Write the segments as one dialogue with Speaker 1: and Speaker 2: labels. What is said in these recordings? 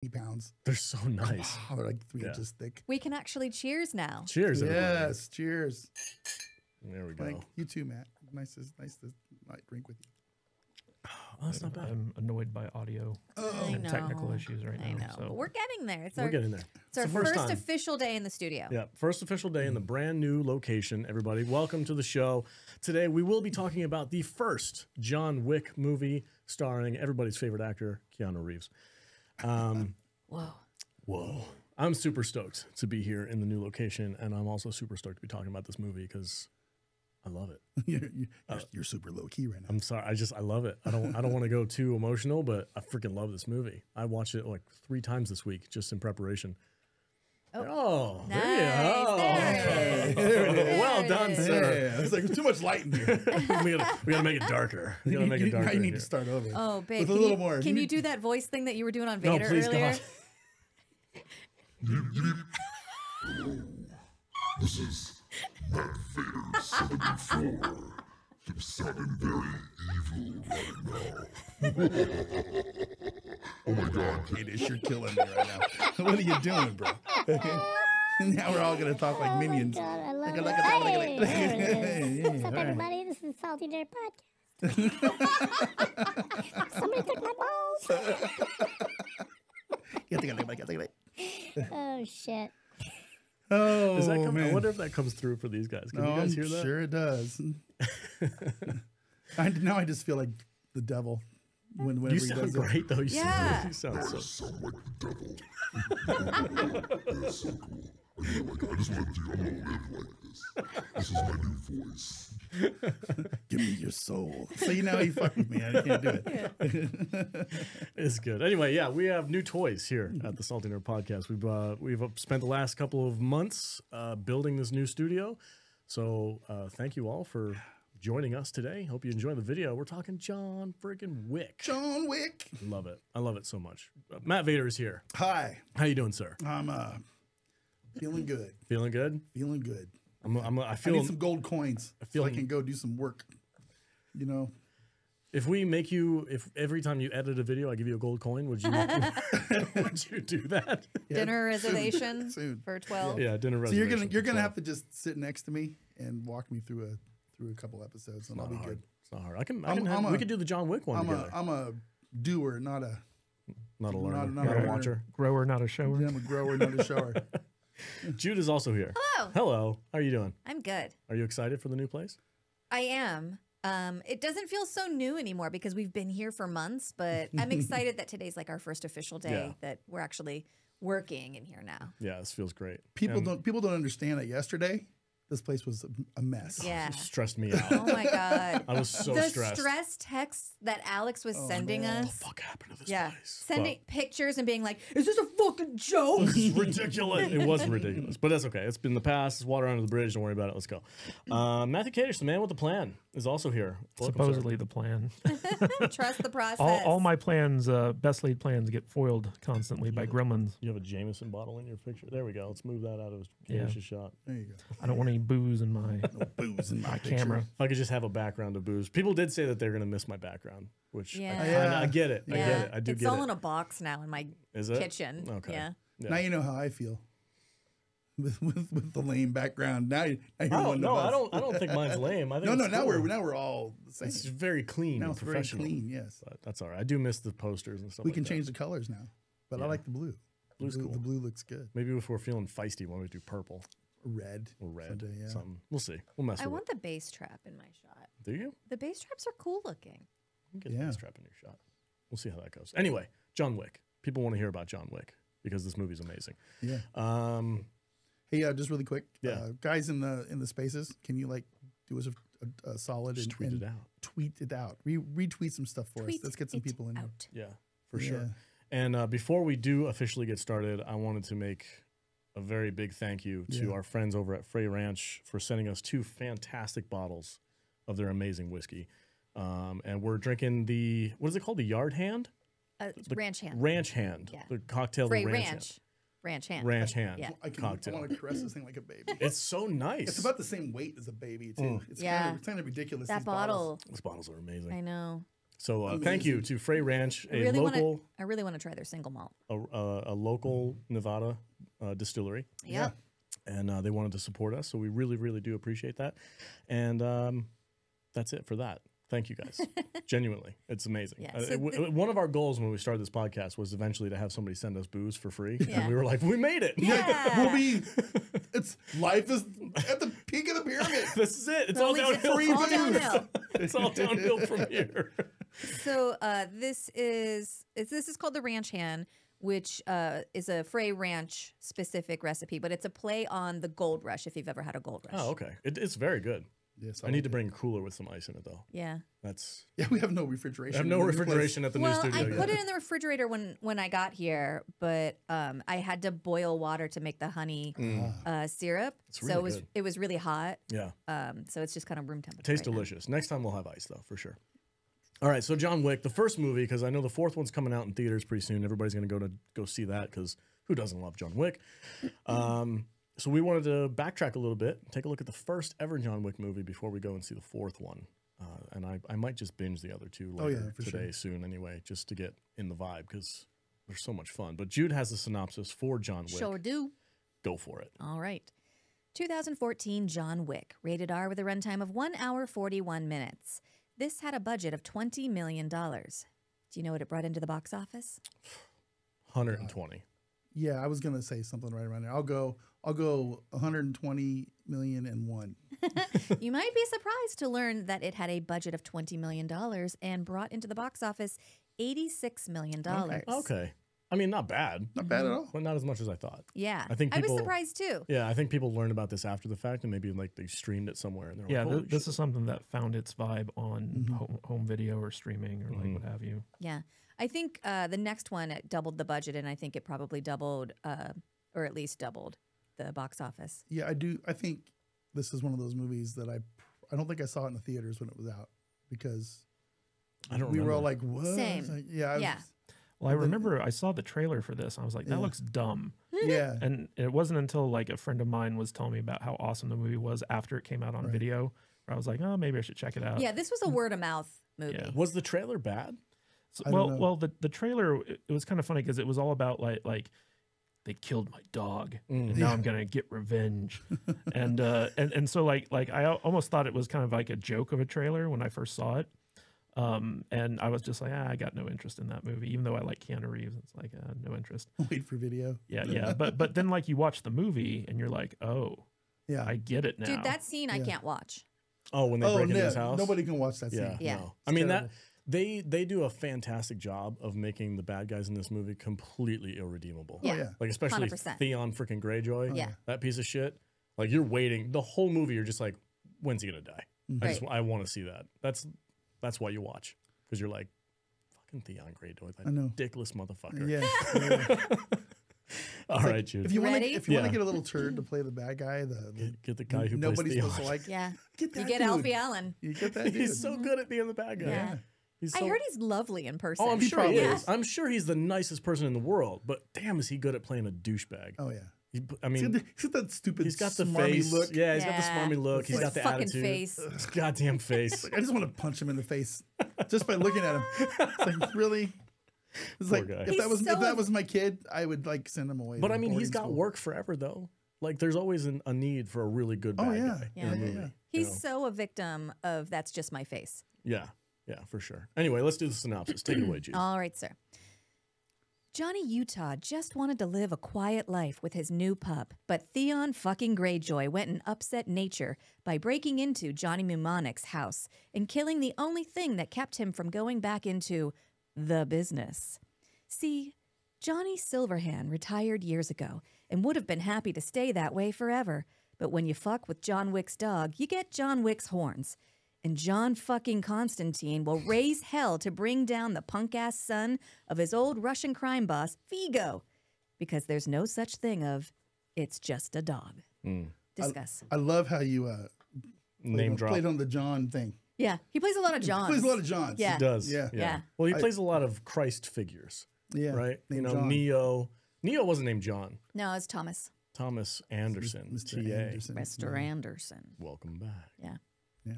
Speaker 1: pounds.
Speaker 2: They're so nice.
Speaker 1: Oh, they're like 3 inches thick.
Speaker 3: We can actually cheers now.
Speaker 2: Cheers, everybody.
Speaker 1: Yes, cheers.
Speaker 2: There we go.
Speaker 1: Like, you too, Matt. Nice to drink with you.
Speaker 2: Oh, that's not bad.
Speaker 4: I'm annoyed by audio and technical issues right now.
Speaker 3: I know.
Speaker 4: So.
Speaker 3: But we're getting there.
Speaker 2: We're getting there.
Speaker 3: It's our first official day in the studio.
Speaker 2: Yeah, first official day in the brand new location. Everybody, welcome to the show. Today, we will be talking about the first John Wick movie starring everybody's favorite actor, Keanu Reeves. Whoa. I'm super stoked to be here in the new location, and I'm also super stoked to be talking about this movie because I love it.
Speaker 1: You're super low key right now.
Speaker 2: I'm sorry. I love it. I don't want to go too emotional, but I freaking love this movie. I watched it like 3 times this week just in prepreparation. Oh,
Speaker 3: nice.
Speaker 2: There it is. Well done, sir.
Speaker 1: Yeah, it's like too much light in here.
Speaker 2: we gotta make it darker. We gotta make it darker.
Speaker 1: Now you need to start over.
Speaker 3: Oh, babe.
Speaker 1: With a little more.
Speaker 3: Can you do that voice thing that you were doing on Vader
Speaker 2: please,
Speaker 3: earlier?
Speaker 5: Hello, this is Matt Vader 74. I'm sounding very evil right now. Oh my god.
Speaker 1: Katie, you're killing me right now. What are you doing, bro? Now we're all going to talk like minions.
Speaker 6: Oh my God, I love
Speaker 1: Look
Speaker 6: it.
Speaker 1: at
Speaker 6: Hey, there it is. What's up,
Speaker 1: all right.
Speaker 6: everybody? This is Salty Dare Podcast. Somebody took my balls. Oh, shit.
Speaker 1: Oh,
Speaker 2: Does that come?
Speaker 1: man.
Speaker 2: I wonder if that comes through for these guys. Can you
Speaker 1: Oh,
Speaker 2: guys
Speaker 1: I'm
Speaker 2: hear that?
Speaker 1: sure it does. Now I just feel like the devil whenever
Speaker 2: You
Speaker 1: he
Speaker 2: sound
Speaker 1: does it.
Speaker 2: great though.
Speaker 3: Yeah.
Speaker 2: You sound
Speaker 5: I
Speaker 2: so.
Speaker 5: sound like the devil. It's so cool. I just want to I'm gonna live like this. This is my new voice.
Speaker 1: Give me your soul. So you know how you fuck with me. I can't do it.
Speaker 2: It's good. Anyway, yeah, we have new toys here at the Salty Nerd Podcast. We've spent the last couple of months building this new studio. So thank you all for joining us today. Hope you enjoy the video. We're talking John freaking Wick.
Speaker 1: John Wick.
Speaker 2: Love it. I love it so much. Matt Vader is here.
Speaker 1: Hi.
Speaker 2: How you doing, sir?
Speaker 1: I'm feeling good.
Speaker 2: Feeling good?
Speaker 1: Feeling good.
Speaker 2: I
Speaker 1: I
Speaker 2: feel.
Speaker 1: need some gold coins
Speaker 2: feel-
Speaker 1: so I can go do some work. You know.
Speaker 2: If we make you, if every time you edit a video, I give you a gold coin, would you would you do that?
Speaker 3: Dinner reservation
Speaker 1: Soon.
Speaker 3: for 12.
Speaker 2: Yeah, dinner
Speaker 1: So
Speaker 2: reservation.
Speaker 1: you're gonna have to just sit next to me and walk me through a couple episodes, and I'll be
Speaker 2: hard.
Speaker 1: good.
Speaker 2: It's not hard. I can
Speaker 1: I'm
Speaker 2: we
Speaker 1: a-
Speaker 2: could do the John Wick one together.
Speaker 1: I'm a doer, not a
Speaker 2: Not a learner,
Speaker 1: not
Speaker 2: not
Speaker 1: a
Speaker 2: a
Speaker 1: learner.
Speaker 2: watcher.
Speaker 4: Grower, not a shower.
Speaker 1: I'm a grower, not a shower.
Speaker 2: Jude is also here.
Speaker 3: Hello.
Speaker 2: Hello. How are you doing?
Speaker 3: I'm good.
Speaker 2: Are you excited for the new place?
Speaker 3: I am. It doesn't feel so new anymore because we've been here for months, but I'm excited that today's like our first official day that we're actually working in here now.
Speaker 2: Yeah, this feels great.
Speaker 1: People
Speaker 2: And
Speaker 1: don't understand that yesterday this place was a mess.
Speaker 3: Yeah.
Speaker 2: it stressed me out.
Speaker 3: Oh my God.
Speaker 2: I was so
Speaker 3: the
Speaker 2: stressed.
Speaker 3: stress texts that Alex was sending
Speaker 1: man.
Speaker 3: us.
Speaker 2: What happened to this
Speaker 3: Yeah.
Speaker 2: place?
Speaker 3: Sending pictures and being like, is this a fucking joke?
Speaker 2: It's ridiculous. It was ridiculous, but that's okay. It's been the past. It's water under the bridge. Don't worry about it. Let's go. Matthew Kadish, the man with the plan, is also here. Welcome, sir.
Speaker 4: Supposedly the plan.
Speaker 3: Trust the process.
Speaker 4: all my plans, best laid plans, get foiled constantly by gremlins.
Speaker 2: You have a Jameson bottle in your picture. There we go. Let's move that out of
Speaker 4: Yeah.
Speaker 2: Kadish's shot.
Speaker 1: There you go.
Speaker 4: I don't want any booze in my
Speaker 1: No booze in my picture.
Speaker 4: camera.
Speaker 2: If I could just have a background of booze. People did say that they're going to miss my background, which
Speaker 3: Yeah.
Speaker 2: I get it. I
Speaker 3: yeah.
Speaker 2: get it. I do
Speaker 3: it's
Speaker 2: get
Speaker 3: all
Speaker 2: it.
Speaker 3: in a box now in my
Speaker 2: Is it?
Speaker 3: kitchen.
Speaker 2: Okay.
Speaker 3: Yeah.
Speaker 2: Yeah.
Speaker 1: Now you know how I feel with the lame background. Now you're
Speaker 2: I
Speaker 1: one of
Speaker 2: don't know.
Speaker 1: us.
Speaker 2: I don't think mine's lame. I think
Speaker 1: No,
Speaker 2: it's
Speaker 1: now
Speaker 2: cool.
Speaker 1: we're all the same.
Speaker 2: It's very clean
Speaker 1: Now
Speaker 2: and
Speaker 1: it's very
Speaker 2: professional.
Speaker 1: clean. Yes,
Speaker 2: But that's all right. I do miss the posters and stuff.
Speaker 1: we
Speaker 2: like
Speaker 1: can
Speaker 2: that.
Speaker 1: change the colors now, but I
Speaker 2: Yeah.
Speaker 1: like the blue.
Speaker 2: Blue's
Speaker 1: the
Speaker 2: cool.
Speaker 1: The blue looks good.
Speaker 2: Maybe if we're feeling feisty, why don't we do purple
Speaker 1: Red
Speaker 2: or red?
Speaker 1: someday, yeah.
Speaker 2: Something. We'll see. We'll mess
Speaker 3: I
Speaker 2: with
Speaker 3: want the bass trap in my shot.
Speaker 2: it. Do you?
Speaker 3: The bass traps are cool looking.
Speaker 2: You can get
Speaker 1: Yeah.
Speaker 2: a bass trap in your shot. We'll see how that goes. Anyway, John Wick. People want to hear about John Wick because this movie's amazing.
Speaker 1: Yeah.
Speaker 2: Hey,
Speaker 1: just really quick.
Speaker 2: Yeah.
Speaker 1: Guys in the spaces, can you like do us a solid
Speaker 2: just
Speaker 1: and
Speaker 2: tweet it out.
Speaker 1: Tweet it out. Retweet some stuff for us.
Speaker 3: Tweet
Speaker 1: Let's get some
Speaker 3: it
Speaker 1: people in here.
Speaker 3: out.
Speaker 2: Yeah, for sure.
Speaker 1: Yeah.
Speaker 2: And before we do officially get started, I wanted to make a very big thank you to
Speaker 1: Yeah.
Speaker 2: our friends over at Frey Ranch for sending us 2 fantastic bottles of their amazing whiskey. And we're drinking the, what is it called? The Yard Hand?
Speaker 3: Ranch hand.
Speaker 2: Ranch Hand.
Speaker 3: Yeah.
Speaker 2: The cocktail.
Speaker 3: Frey
Speaker 2: the
Speaker 3: Ranch. Ranch hand.
Speaker 2: Ranch Hand.
Speaker 3: Yeah.
Speaker 1: I
Speaker 2: cocktail.
Speaker 1: want to caress this thing like a baby.
Speaker 2: It's so nice.
Speaker 1: It's about the same weight as a baby too. It's
Speaker 3: Yeah.
Speaker 1: kind of ridiculous.
Speaker 3: That
Speaker 1: these
Speaker 3: bottle.
Speaker 1: bottles.
Speaker 2: Those bottles are amazing.
Speaker 3: I know.
Speaker 2: So thank you to Frey Ranch,
Speaker 3: I
Speaker 2: a
Speaker 3: really
Speaker 2: local
Speaker 3: want to try their single malt.
Speaker 2: a local Nevada distillery.
Speaker 3: Yep.
Speaker 2: And they wanted to support us, so we really, really do appreciate that. And that's it for that. Thank you guys. Genuinely, it's amazing.
Speaker 3: Yeah, so
Speaker 2: one of our goals when we started this podcast was eventually to have somebody send us booze for free,
Speaker 3: Yeah.
Speaker 2: and we were like, we made it.
Speaker 3: Yeah.
Speaker 1: We'll be. It's life is at the peak of the pyramid.
Speaker 2: This is it. It's all
Speaker 3: Only
Speaker 2: downhill.
Speaker 3: it's all downhill.
Speaker 2: It's all downhill from here.
Speaker 3: So this is called the Ranch Hand, which is a Frey Ranch specific recipe, but it's a play on the Gold Rush. If you've ever had a Gold Rush.
Speaker 2: Oh, okay. It's very good.
Speaker 1: Yes,
Speaker 2: I need to bring a cooler with some ice in it, though.
Speaker 3: Yeah.
Speaker 2: That's.
Speaker 1: Yeah, we have no refrigeration.
Speaker 2: I have no refrigeration at the new
Speaker 3: Well,
Speaker 2: studio
Speaker 3: I
Speaker 2: yet.
Speaker 3: put it in the refrigerator when I got here, but I had to boil water to make the honey syrup.
Speaker 2: It's
Speaker 3: so
Speaker 2: really
Speaker 3: it was really hot.
Speaker 2: Yeah.
Speaker 3: So it's just kind of room temperature.
Speaker 2: Tastes
Speaker 3: right now.
Speaker 2: delicious. Next time we'll have ice, though, for sure. All right, so John Wick, the first movie, because I know the fourth one's coming out in theaters pretty soon. Everybody's going to go see that because who doesn't love John Wick? So we wanted to backtrack a little bit, take a look at the first ever John Wick movie before we go and see the fourth one. And I might just binge the other two later today soon anyway, just to get in the vibe because they're so much fun. But Jude has the synopsis for John Wick.
Speaker 3: Sure do.
Speaker 2: Go for it.
Speaker 3: All right. 2014 John Wick, rated R with a runtime of 1 hour 41 minutes. This had a budget of $20 million. Do you know what it brought into the box office?
Speaker 2: 120.
Speaker 1: Yeah, I was gonna say something right around there. I'll go 120 million and one.
Speaker 3: You might be surprised to learn that it had a budget of $20 million and brought into the box office $86 million.
Speaker 2: Okay. I mean, not bad.
Speaker 1: Not bad at all.
Speaker 2: But not as much as I thought.
Speaker 3: Yeah.
Speaker 2: I think
Speaker 3: I was
Speaker 2: people-
Speaker 3: surprised too.
Speaker 2: Yeah, I think people learned about this after the fact and maybe like they streamed it somewhere and they're
Speaker 4: Yeah,
Speaker 2: like, holy
Speaker 4: this
Speaker 2: shit.
Speaker 4: is something that found its vibe on home video or streaming or like what have you.
Speaker 3: Yeah. I think the next one it doubled the budget, and I think it probably doubled, or at least doubled, the box office.
Speaker 1: Yeah, I do. I think this is one of those movies that I don't think I saw it in the theaters when it was out because
Speaker 2: I don't
Speaker 1: we were all
Speaker 2: remember.
Speaker 1: like, what?
Speaker 3: Same.
Speaker 1: Like, yeah.
Speaker 3: Yeah.
Speaker 4: Well, I remember I saw the trailer for this. And I was like, that looks dumb.
Speaker 1: Yeah.
Speaker 4: And it wasn't until like a friend of mine was telling me about how awesome the movie was after it came out on video, where I was like, oh, maybe I should check it out.
Speaker 3: Yeah, this was a word of mouth movie.
Speaker 4: Yeah.
Speaker 2: Was the trailer bad?
Speaker 4: So,
Speaker 1: I don't know.
Speaker 4: well, the trailer it was kind of funny because it was all about like they killed my dog and now I'm gonna get revenge, and so like I almost thought it was kind of like a joke of a trailer when I first saw it, and I was just like I got no interest in that movie even though I like Keanu Reeves. It's like no interest.
Speaker 1: Wait for video.
Speaker 4: Yeah, but then like you watch the movie and you're like, oh,
Speaker 1: Yeah.
Speaker 4: I get it now.
Speaker 3: Dude, that scene I can't watch.
Speaker 2: Oh, when they break into his house?
Speaker 1: Nobody can watch that
Speaker 2: Yeah.
Speaker 1: scene.
Speaker 3: Yeah.
Speaker 2: No. I mean,
Speaker 1: terrible.
Speaker 2: that they do a fantastic job of making the bad guys in this movie completely irredeemable.
Speaker 3: Yeah.
Speaker 1: yeah.
Speaker 2: Like, especially
Speaker 3: 100%.
Speaker 2: Theon freaking Greyjoy.
Speaker 3: Yeah.
Speaker 2: That piece of shit. Like, you're waiting. The whole movie, you're just like, when's he going to die?
Speaker 3: Right.
Speaker 2: I want to see that. That's why you watch. Because you're like, fucking Theon Greyjoy, that
Speaker 1: I know.
Speaker 2: dickless motherfucker.
Speaker 1: Yeah.
Speaker 2: All right, Jude.
Speaker 1: If you want
Speaker 3: Ready?
Speaker 1: to
Speaker 2: Yeah.
Speaker 1: get a a little turd to play the bad guy,
Speaker 2: Get the guy who
Speaker 1: nobody's
Speaker 2: plays
Speaker 1: supposed to
Speaker 2: Theon.
Speaker 1: like.
Speaker 3: Yeah.
Speaker 1: Get that
Speaker 3: You get
Speaker 1: dude.
Speaker 3: Alfie Allen.
Speaker 1: You get that dude.
Speaker 2: He's so good at being the bad guy.
Speaker 3: Yeah.
Speaker 2: He's
Speaker 3: I
Speaker 2: so-
Speaker 3: heard he's lovely in person.
Speaker 2: Oh, I'm sure he
Speaker 1: probably
Speaker 2: is. I'm sure he's the nicest person in the world. But damn, is he good at playing a douchebag?
Speaker 1: Oh yeah.
Speaker 2: I mean,
Speaker 1: He's got that stupid.
Speaker 2: he's got the
Speaker 1: smarmy
Speaker 2: face.
Speaker 1: look.
Speaker 2: Yeah, he's got the
Speaker 3: Yeah.
Speaker 2: smarmy look. He's
Speaker 3: His
Speaker 2: got the
Speaker 3: fucking
Speaker 2: attitude.
Speaker 3: face.
Speaker 2: His goddamn face.
Speaker 1: I just want to punch him in the face just by looking at him. It's like really. It's
Speaker 2: Poor
Speaker 1: like
Speaker 2: guy.
Speaker 1: if that was
Speaker 3: He's so-
Speaker 1: if that was my kid, I would like send him away.
Speaker 2: But
Speaker 1: to
Speaker 2: I mean, he's
Speaker 1: boarding
Speaker 2: got
Speaker 1: school.
Speaker 2: work forever though. Like, there's always a need for a really good bad
Speaker 1: Oh yeah.
Speaker 2: guy in a
Speaker 3: Yeah.
Speaker 2: movie.
Speaker 3: He's
Speaker 2: you know?
Speaker 3: so a victim of that's just my face.
Speaker 2: Yeah, for sure. Anyway, let's do the synopsis. Take it away, Jude.
Speaker 3: All right, sir. Johnny Utah just wanted to live a quiet life with his new pup, but Theon fucking Greyjoy went and upset nature by breaking into Johnny Mnemonic's house and killing the only thing that kept him from going back into the business. See, Johnny Silverhand retired years ago and would have been happy to stay that way forever, but when you fuck with John Wick's dog, you get John Wick's horns. And John fucking Constantine will raise hell to bring down the punk-ass son of his old Russian crime boss, Vigo. Because there's no such thing of, it's just a dog. Discuss.
Speaker 1: I love how you
Speaker 2: Name drop.
Speaker 1: played on the John thing.
Speaker 3: Yeah, he plays a lot of Johns.
Speaker 1: He plays a lot of Johns.
Speaker 3: Yeah.
Speaker 2: He does.
Speaker 1: Yeah.
Speaker 3: Yeah.
Speaker 2: Well, he plays a lot of Christ figures,
Speaker 1: Yeah.
Speaker 2: right? You
Speaker 1: Named
Speaker 2: know,
Speaker 1: John.
Speaker 2: Neo. Neo wasn't named John.
Speaker 3: No, it's Thomas.
Speaker 2: Thomas Anderson.
Speaker 1: Mr.
Speaker 2: TA.
Speaker 1: Anderson.
Speaker 3: Mr. Anderson.
Speaker 2: Welcome back.
Speaker 3: Yeah.
Speaker 1: Yeah.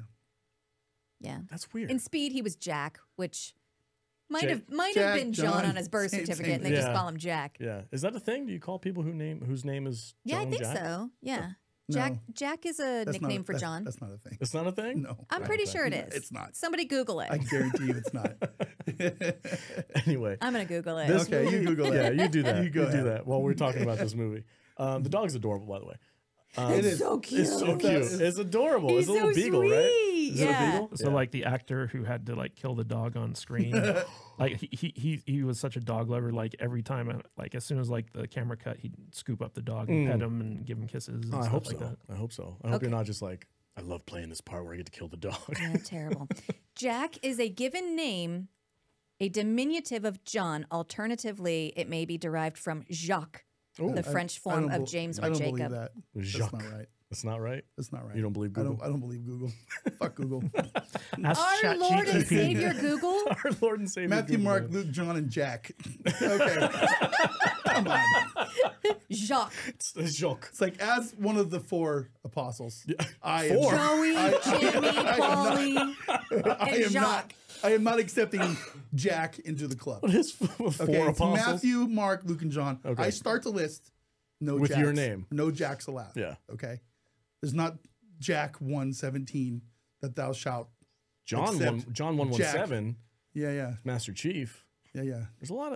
Speaker 3: Yeah.
Speaker 2: That's weird.
Speaker 3: In Speed, he was Jack, which might
Speaker 2: Jack-
Speaker 3: have
Speaker 1: Jack,
Speaker 3: been John
Speaker 1: John,
Speaker 3: on his birth
Speaker 1: same
Speaker 3: certificate, and they
Speaker 2: thing.
Speaker 3: just
Speaker 2: Yeah.
Speaker 3: call him Jack.
Speaker 2: Yeah, is that a thing? Do you call people whose name is
Speaker 3: Yeah,
Speaker 2: John
Speaker 3: I think
Speaker 2: Jack?
Speaker 3: so. Yeah.
Speaker 1: No.
Speaker 3: Jack is a
Speaker 1: That's
Speaker 3: nickname
Speaker 1: not,
Speaker 3: for
Speaker 1: that's-
Speaker 3: John.
Speaker 1: That's not a thing.
Speaker 2: It's not a thing.
Speaker 1: No.
Speaker 3: I'm pretty sure it
Speaker 1: No,
Speaker 3: is.
Speaker 1: it's not.
Speaker 3: Somebody Google it.
Speaker 1: I guarantee you it's not.
Speaker 2: Anyway,
Speaker 3: I'm gonna Google it.
Speaker 2: this
Speaker 1: Okay, you
Speaker 2: movie-
Speaker 1: Google
Speaker 2: Yeah,
Speaker 1: that.
Speaker 2: you do that.
Speaker 1: You go
Speaker 2: do
Speaker 1: ahead.
Speaker 2: that while we're talking about this movie. The dog's adorable, by the way.
Speaker 1: It is.
Speaker 3: so cute.
Speaker 2: It's so cute. It's adorable.
Speaker 3: He's
Speaker 2: It's a little
Speaker 3: so
Speaker 2: beagle, right?
Speaker 3: sweet.
Speaker 2: Is it a
Speaker 3: Yeah.
Speaker 2: beagle?
Speaker 4: So like the actor who had to like kill the dog on screen, like he was such a dog lover. Like every time, like as soon as like the camera cut, he'd scoop up the dog and pet him and give him kisses and
Speaker 2: Oh, I
Speaker 4: stuff
Speaker 2: hope
Speaker 4: like
Speaker 2: so.
Speaker 4: that.
Speaker 2: I hope so. I hope
Speaker 3: Okay.
Speaker 2: you're not just like, I love playing this part where I get to kill the dog.
Speaker 3: Yeah, terrible. Jack is a given name, a diminutive of John. Alternatively, it may be derived from Jacques, the French
Speaker 1: I
Speaker 3: form
Speaker 1: don't
Speaker 3: of
Speaker 1: bel-
Speaker 3: James
Speaker 1: I
Speaker 3: or
Speaker 1: don't believe
Speaker 3: Jacob.
Speaker 1: that.
Speaker 2: Jacques.
Speaker 1: That's not right.
Speaker 2: That's not right.
Speaker 1: That's not right.
Speaker 2: You don't believe Google?
Speaker 1: I don't believe Google. Fuck Google.
Speaker 4: Ask
Speaker 3: Our Lord and
Speaker 4: ChatGPT.
Speaker 3: Savior Google.
Speaker 2: Our Lord and Savior.
Speaker 1: Matthew,
Speaker 2: Google,
Speaker 1: Mark,
Speaker 2: man.
Speaker 1: Luke, John, and Jack. Okay. Come on.
Speaker 3: Jacques.
Speaker 2: It's Jacques.
Speaker 1: It's like as one of the 4 apostles. I
Speaker 2: Four?
Speaker 3: Joey, Jimmy, Paulie,
Speaker 1: I
Speaker 3: and
Speaker 1: am
Speaker 3: Jacques.
Speaker 1: not. I am not accepting Jack into the club.
Speaker 2: What is four
Speaker 1: Okay, it's
Speaker 2: apostles?
Speaker 1: Matthew, Mark, Luke, and John.
Speaker 2: Okay.
Speaker 1: I start the list. No
Speaker 2: With
Speaker 1: Jacks.
Speaker 2: your name.
Speaker 1: No Jacks allowed.
Speaker 2: Yeah.
Speaker 1: Okay. There's not Jack 117 that thou shalt.
Speaker 2: John
Speaker 1: Except
Speaker 2: John 117,
Speaker 1: Yeah.
Speaker 2: Master Chief.
Speaker 1: Yeah.
Speaker 2: There's a lot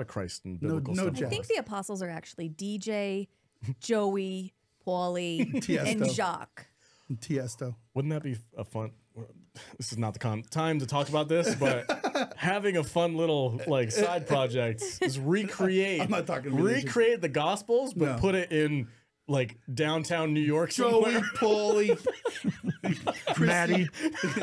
Speaker 2: of Christ in
Speaker 1: No-
Speaker 2: biblical
Speaker 1: no
Speaker 2: stuff.
Speaker 1: Jack.
Speaker 3: I think the apostles are actually DJ, Joey, Paulie, and
Speaker 1: Tiesto.
Speaker 3: Jacques.
Speaker 1: And Tiesto.
Speaker 2: Wouldn't that be a fun? This is not the time to talk about this, but having a fun little like side project is recreate.
Speaker 1: I'm not talking religion.
Speaker 2: recreate the Gospels, but
Speaker 1: No.
Speaker 2: put it in like downtown New York
Speaker 1: Joey,
Speaker 2: somewhere.
Speaker 1: Paulie,
Speaker 4: Maddie.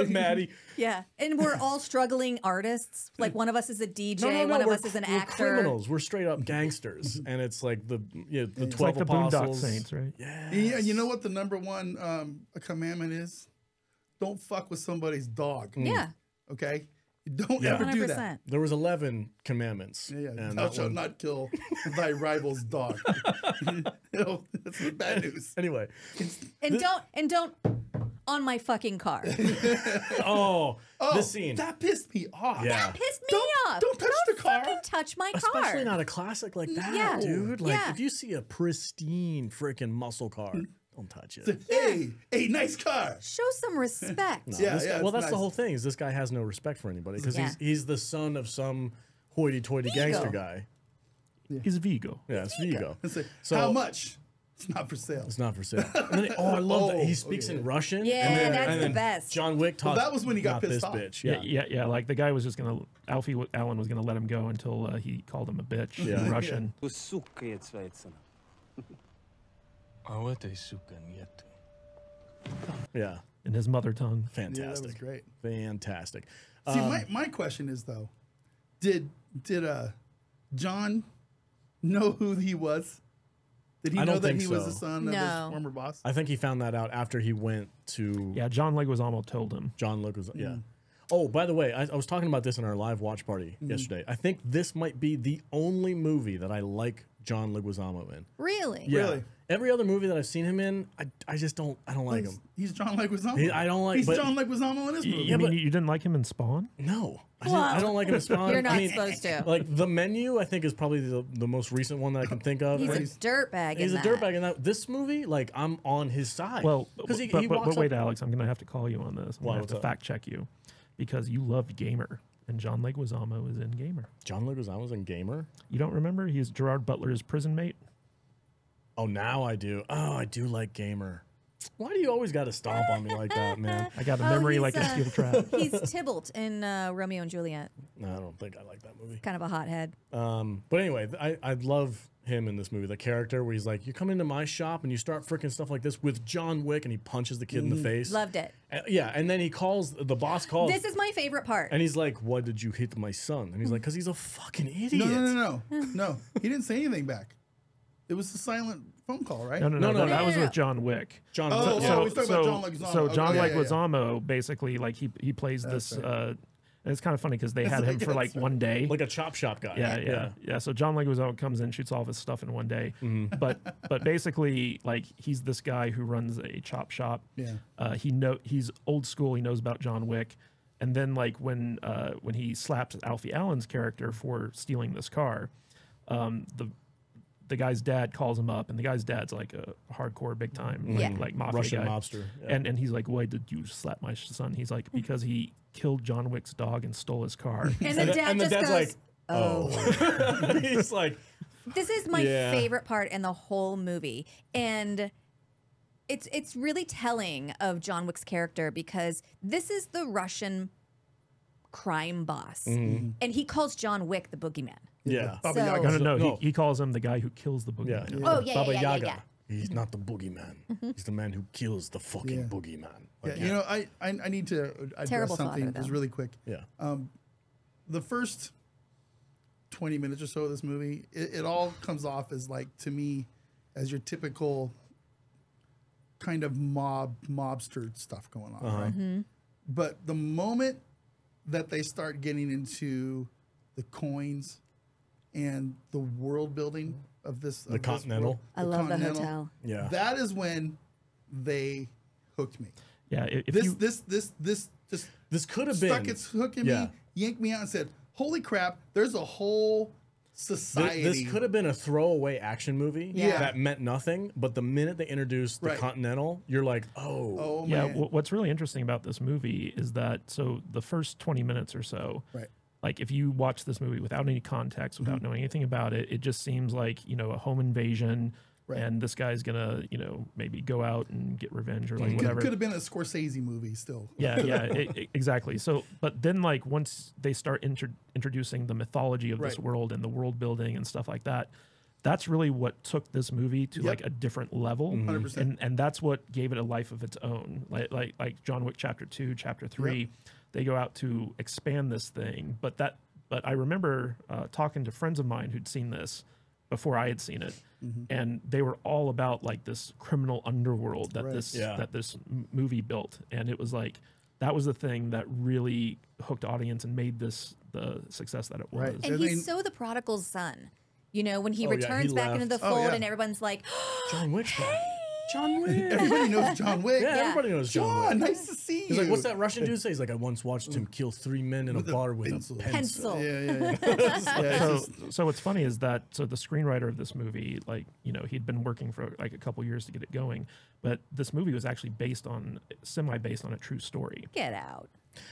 Speaker 2: Maddie.
Speaker 3: Yeah, and we're all struggling artists. Like one of us is a DJ, one of
Speaker 2: we're,
Speaker 3: us is an
Speaker 2: we're
Speaker 3: actor.
Speaker 2: criminals. We're straight up gangsters, and it's like the the
Speaker 4: It's
Speaker 2: 12
Speaker 4: like the Boondock
Speaker 2: apostles.
Speaker 4: Saints, right?
Speaker 2: Yeah.
Speaker 1: Yeah, you know what the number one commandment is? Don't fuck with somebody's dog.
Speaker 3: Yeah,
Speaker 1: Okay? You don't
Speaker 2: Yeah.
Speaker 1: ever do that.
Speaker 3: 100%.
Speaker 2: There was 11 commandments.
Speaker 1: Yeah.
Speaker 2: And
Speaker 1: Thou
Speaker 2: that
Speaker 1: shalt
Speaker 2: one-
Speaker 1: not kill thy rival's dog. That's the bad news.
Speaker 2: Anyway,
Speaker 3: And don't on my fucking car.
Speaker 2: oh,
Speaker 1: Oh,
Speaker 2: this scene.
Speaker 1: that pissed me off.
Speaker 2: Yeah.
Speaker 3: That pissed me off.
Speaker 1: don't touch the car.
Speaker 3: Fucking touch my
Speaker 2: Especially
Speaker 3: car.
Speaker 2: not a classic like that,
Speaker 3: Yeah.
Speaker 2: dude. Like
Speaker 3: Yeah.
Speaker 2: if you see a pristine freaking muscle car, don't touch it.
Speaker 1: Hey, nice car.
Speaker 3: Show some respect.
Speaker 2: No,
Speaker 1: Yeah,
Speaker 2: this
Speaker 1: yeah,
Speaker 2: guy- well,
Speaker 1: it's
Speaker 2: that's the
Speaker 1: nice.
Speaker 2: whole thing. Is this guy has no respect for anybody because
Speaker 3: Yeah.
Speaker 2: he's the son of some hoity-toity gangster
Speaker 3: Vigo.
Speaker 2: guy.
Speaker 4: He's Vigo.
Speaker 2: Yeah, it's Vigo.
Speaker 1: It's like,
Speaker 2: So-
Speaker 1: how much? It's not for sale.
Speaker 2: It's not for sale. And then, I love that he
Speaker 1: Oh,
Speaker 2: speaks
Speaker 1: okay.
Speaker 2: in Russian.
Speaker 3: Yeah,
Speaker 2: and
Speaker 3: that's
Speaker 2: and
Speaker 3: the
Speaker 2: then
Speaker 3: best.
Speaker 2: John Wick taught.
Speaker 1: that was when he got
Speaker 2: not
Speaker 1: pissed
Speaker 2: this
Speaker 1: off.
Speaker 2: bitch.
Speaker 4: Yeah. Like the guy was just gonna Alfie Allen was gonna let him go until he called him a bitch
Speaker 2: Yeah.
Speaker 4: in Russian.
Speaker 7: Сука я цвайцена. А в этой, сука, нет.
Speaker 2: Yeah,
Speaker 4: in his mother tongue.
Speaker 1: Yeah, that was
Speaker 2: fantastic.
Speaker 1: great.
Speaker 2: Fantastic.
Speaker 1: See, my question is though, did John know who he was? Did he
Speaker 2: I
Speaker 1: know
Speaker 2: don't
Speaker 1: that
Speaker 2: think
Speaker 1: he was
Speaker 2: so.
Speaker 1: the son of
Speaker 3: No.
Speaker 1: his former boss?
Speaker 2: I think he found that out after he went to
Speaker 4: Yeah, John Leguizamo told him.
Speaker 2: John Wick was yeah.
Speaker 1: Mm.
Speaker 2: Oh, by the way, I was talking about this in our live watch party
Speaker 1: Mm.
Speaker 2: yesterday. I think this might be the only movie that I like John Leguizamo in.
Speaker 3: Really?
Speaker 2: Yeah.
Speaker 1: Really?
Speaker 2: Every other movie that I've seen him in, I just don't like him.
Speaker 1: He's John Leguizamo.
Speaker 2: I don't like.
Speaker 1: He's
Speaker 2: but,
Speaker 1: John Leguizamo in this movie.
Speaker 2: Yeah,
Speaker 4: I mean,
Speaker 2: but-
Speaker 4: you didn't like him in Spawn?
Speaker 2: No,
Speaker 3: Well,
Speaker 2: I don't like him in Spawn.
Speaker 3: You're not
Speaker 2: I mean,
Speaker 3: supposed to.
Speaker 2: Like The Menu, I think is probably the most recent one that I can think of.
Speaker 3: He's a
Speaker 2: And
Speaker 3: dirtbag.
Speaker 2: he's
Speaker 3: in
Speaker 2: a
Speaker 3: that.
Speaker 2: dirtbag in that. This movie, like I'm on his side.
Speaker 4: Well,
Speaker 2: because he
Speaker 4: but
Speaker 2: walks
Speaker 4: wait,
Speaker 2: up,
Speaker 4: Alex, I'm gonna have to call you on this. I'm
Speaker 2: Why,
Speaker 4: gonna have
Speaker 2: what's
Speaker 4: to
Speaker 2: up?
Speaker 4: fact check you because you loved Gamer, and John Leguizamo is in Gamer.
Speaker 2: John Leguizamo's in Gamer.
Speaker 4: You don't remember? He's Gerard Butler's prison mate.
Speaker 2: Oh, now I do. Oh, I do like Gamer. Why do you always got to stomp on me like that, man?
Speaker 4: I got a
Speaker 3: Oh,
Speaker 4: memory
Speaker 3: he's,
Speaker 4: like a steel trap.
Speaker 3: He's Tybalt in Romeo and Juliet.
Speaker 2: No, I don't think I like that movie.
Speaker 3: Kind of a hothead.
Speaker 2: But anyway, I love him in this movie. The character where he's like, you come into my shop and you start freaking stuff like this with John Wick, and he punches the kid in the face.
Speaker 3: Loved it.
Speaker 2: Yeah, and then he calls, the boss calls.
Speaker 3: This is my favorite part.
Speaker 2: And he's like, why did you hit my son? And he's like, because he's a fucking idiot.
Speaker 1: No. He didn't say anything back. It was a silent phone call, right?
Speaker 2: No,
Speaker 4: That was
Speaker 3: no.
Speaker 4: with John Wick.
Speaker 2: John,
Speaker 1: Oh,
Speaker 2: yeah.
Speaker 1: we talking about John Leguizamo.
Speaker 4: So
Speaker 1: Okay,
Speaker 4: John
Speaker 1: yeah, yeah, yeah.
Speaker 4: Leguizamo basically like he plays this And it's kind of funny because they had him for like one day.
Speaker 2: Like a chop shop guy.
Speaker 4: Yeah. So John Leguizamo comes in, shoots all of his stuff in one day. But basically, like, he's this guy who runs a chop shop.
Speaker 1: Yeah.
Speaker 4: He's old school. He knows about John Wick. And then, like, when he slaps Alfie Allen's character for stealing this car, the guy's dad calls him up, and the guy's dad's like a hardcore, big time, like mafia
Speaker 2: Russian
Speaker 4: guy.
Speaker 2: mobster.
Speaker 4: And he's like, "Why did you slap my son?" He's like, "Because he killed John Wick's dog and stole his car."
Speaker 3: And the dad just
Speaker 2: dad's
Speaker 3: goes,
Speaker 2: like,
Speaker 3: "Oh."
Speaker 2: He's like,
Speaker 3: This is my favorite part in the whole movie, and it's really telling of John Wick's character because this is the Russian crime boss, and he calls John Wick the boogeyman.
Speaker 2: yeah.
Speaker 1: Baba
Speaker 3: So-
Speaker 1: Yaga.
Speaker 4: No, he calls him the guy who kills the boogeyman.
Speaker 2: Yeah.
Speaker 3: Oh, yeah,
Speaker 2: Baba
Speaker 3: yeah, yeah,
Speaker 2: Yaga.
Speaker 3: yeah.
Speaker 2: He's not the boogeyman. He's the man who kills the fucking boogeyman. Like,
Speaker 1: You know, I need to address
Speaker 3: Terrible
Speaker 1: something
Speaker 3: father,
Speaker 1: just
Speaker 3: though.
Speaker 1: really quick.
Speaker 2: Yeah.
Speaker 1: The first 20 minutes or so of this movie, it all comes off as, like, to me, as your typical kind of mobster stuff going on, right? But the moment that they start getting into the coins and the world building of this,
Speaker 2: The Continental.
Speaker 3: I love the hotel.
Speaker 2: Yeah.
Speaker 1: that is when they hooked me.
Speaker 4: Yeah, if
Speaker 1: This
Speaker 4: you
Speaker 1: just
Speaker 2: This could have
Speaker 1: stuck
Speaker 2: been.
Speaker 1: its hook in
Speaker 2: Yeah.
Speaker 1: me, yanked me out, and said, "Holy crap! There's a whole society."
Speaker 2: This could have been a throwaway action movie
Speaker 3: Yeah.
Speaker 2: that meant nothing, but the minute they introduced the
Speaker 1: Right.
Speaker 2: Continental, you're like, oh.
Speaker 1: Oh
Speaker 4: yeah,
Speaker 1: man!
Speaker 4: what's really interesting about this movie is that so the first 20 minutes or so,
Speaker 1: Right.
Speaker 4: like if you watch this movie without any context, without knowing anything about it, it just seems like, you know, a home invasion.
Speaker 1: Right.
Speaker 4: And this guy's gonna, you know, maybe go out and get revenge or like
Speaker 1: Could
Speaker 4: whatever.
Speaker 1: have been a Scorsese movie still.
Speaker 4: Yeah, exactly. So, but then like once they start introducing the mythology of this
Speaker 1: Right.
Speaker 4: world and the world building and stuff like that, that's really what took this movie to like a different level.
Speaker 1: 100%.
Speaker 4: And that's what gave it a life of its own. Like John Wick Chapter 2, Chapter 3, they go out to expand this thing. But I remember talking to friends of mine who'd seen this before I had seen it. And they were all about like this criminal underworld that
Speaker 1: Right.
Speaker 4: this movie built, and it was like that was the thing that really hooked audience and made this the success that it was.
Speaker 1: Right.
Speaker 3: And
Speaker 1: I
Speaker 3: he's
Speaker 1: mean-
Speaker 3: so the prodigal son. You know, when he
Speaker 2: Oh, yeah,
Speaker 3: returns
Speaker 2: he
Speaker 3: back into the
Speaker 2: left.
Speaker 1: Oh,
Speaker 3: fold
Speaker 1: yeah.
Speaker 3: and everyone's like,
Speaker 2: John Wick's back. John Wick.
Speaker 1: Everybody knows John Wick.
Speaker 2: Yeah, everybody knows John
Speaker 1: John,
Speaker 2: Wick.
Speaker 1: nice to see you.
Speaker 2: He's like, what's that Russian dude say? He's like, I once watched him kill 3 men in a bar with
Speaker 1: pencil.
Speaker 2: a pencil.
Speaker 3: pencil.
Speaker 1: Yeah. Yeah,
Speaker 4: So what's funny is that the screenwriter of this movie, like, you know, he'd been working for like a couple years to get it going, but this movie was actually semi-based on a true story.
Speaker 3: Get out.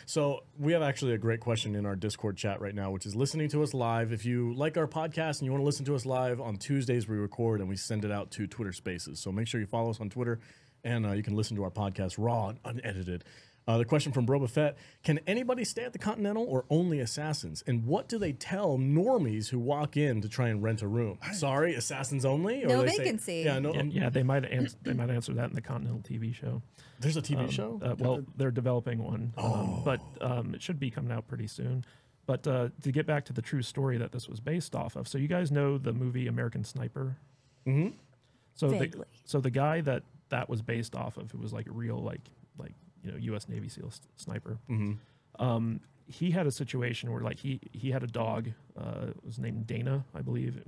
Speaker 2: So we have actually a great question in our Discord chat right now, which is listening to us live. If you like our podcast and you want to listen to us live, on Tuesdays we record and we send it out to Twitter Spaces. So make sure you follow us on Twitter, and you can listen to our podcast raw and unedited. The question from Broba Fett: can anybody stay at the Continental or only assassins? And what do they tell normies who walk in to try and rent a room? Sorry, assassins only? Or
Speaker 3: No
Speaker 2: they say-
Speaker 3: vacancy.
Speaker 2: yeah, no.
Speaker 4: Yeah, they might answer that in the Continental TV show.
Speaker 2: There's a TV show.
Speaker 4: Well, they're developing one, but it should be coming out pretty soon. But to get back to the true story that this was based off of, so you guys know the movie American Sniper? Mm-hmm.
Speaker 3: Vaguely.
Speaker 4: So the guy that was based off of, who was like a real like you know U.S. Navy SEAL sniper. He had a situation where like he had a dog. It was named Dana, I believe,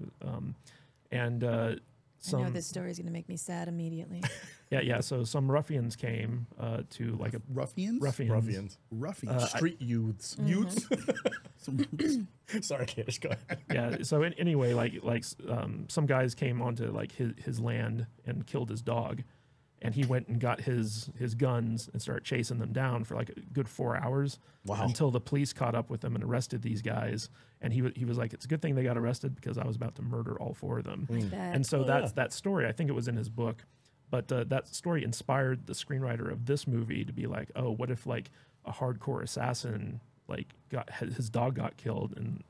Speaker 4: and
Speaker 3: I
Speaker 4: some
Speaker 3: know this story is going to make me sad immediately.
Speaker 4: yeah. So some ruffians came to like a
Speaker 1: Ruffians?
Speaker 2: Ruffians.
Speaker 1: Ruffians.
Speaker 2: Street youths.
Speaker 1: Youths?
Speaker 2: Sorry, Kish, go ahead.
Speaker 4: yeah. So anyway, like some guys came onto like his land and killed his dog, and he went and got his guns and started chasing them down for like a good 4 hours.
Speaker 2: Wow.
Speaker 4: Until the police caught up with him and arrested these guys. And he was like, it's a good thing they got arrested because I was about to murder all 4 of them.
Speaker 3: bet.
Speaker 4: And so that story, I think it was in his book, but that story inspired the screenwriter of this movie to be like, oh, what if like a hardcore assassin like his dog got killed and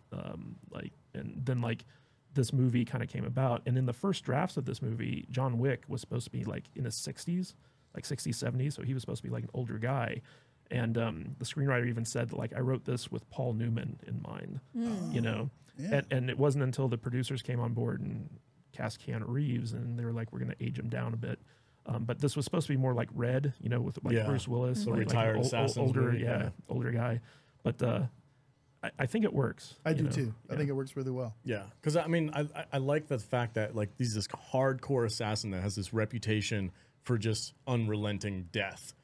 Speaker 4: then like this movie kind of came about. And in the first drafts of this movie, John Wick was supposed to be like in his 60s, like 60s, 70s. So he was supposed to be like an older guy. And the screenwriter even said that, like, I wrote this with Paul Newman in mind, you know?
Speaker 1: Yeah.
Speaker 4: And it wasn't until the producers came on board and cast Keanu Reeves and they were like, we're going to age him down a bit. But this was supposed to be more like Red, you know, with like
Speaker 2: Yeah.
Speaker 4: Bruce Willis, like
Speaker 2: Retired
Speaker 4: an
Speaker 2: assassins
Speaker 4: older,
Speaker 2: movie, yeah.
Speaker 4: older guy. But I think it works.
Speaker 1: I
Speaker 4: you
Speaker 1: do
Speaker 4: know?
Speaker 1: too. I
Speaker 4: Yeah.
Speaker 1: think it works really well.
Speaker 2: Yeah, because I mean, I like the fact that like he's this hardcore assassin that has this reputation for just unrelenting death.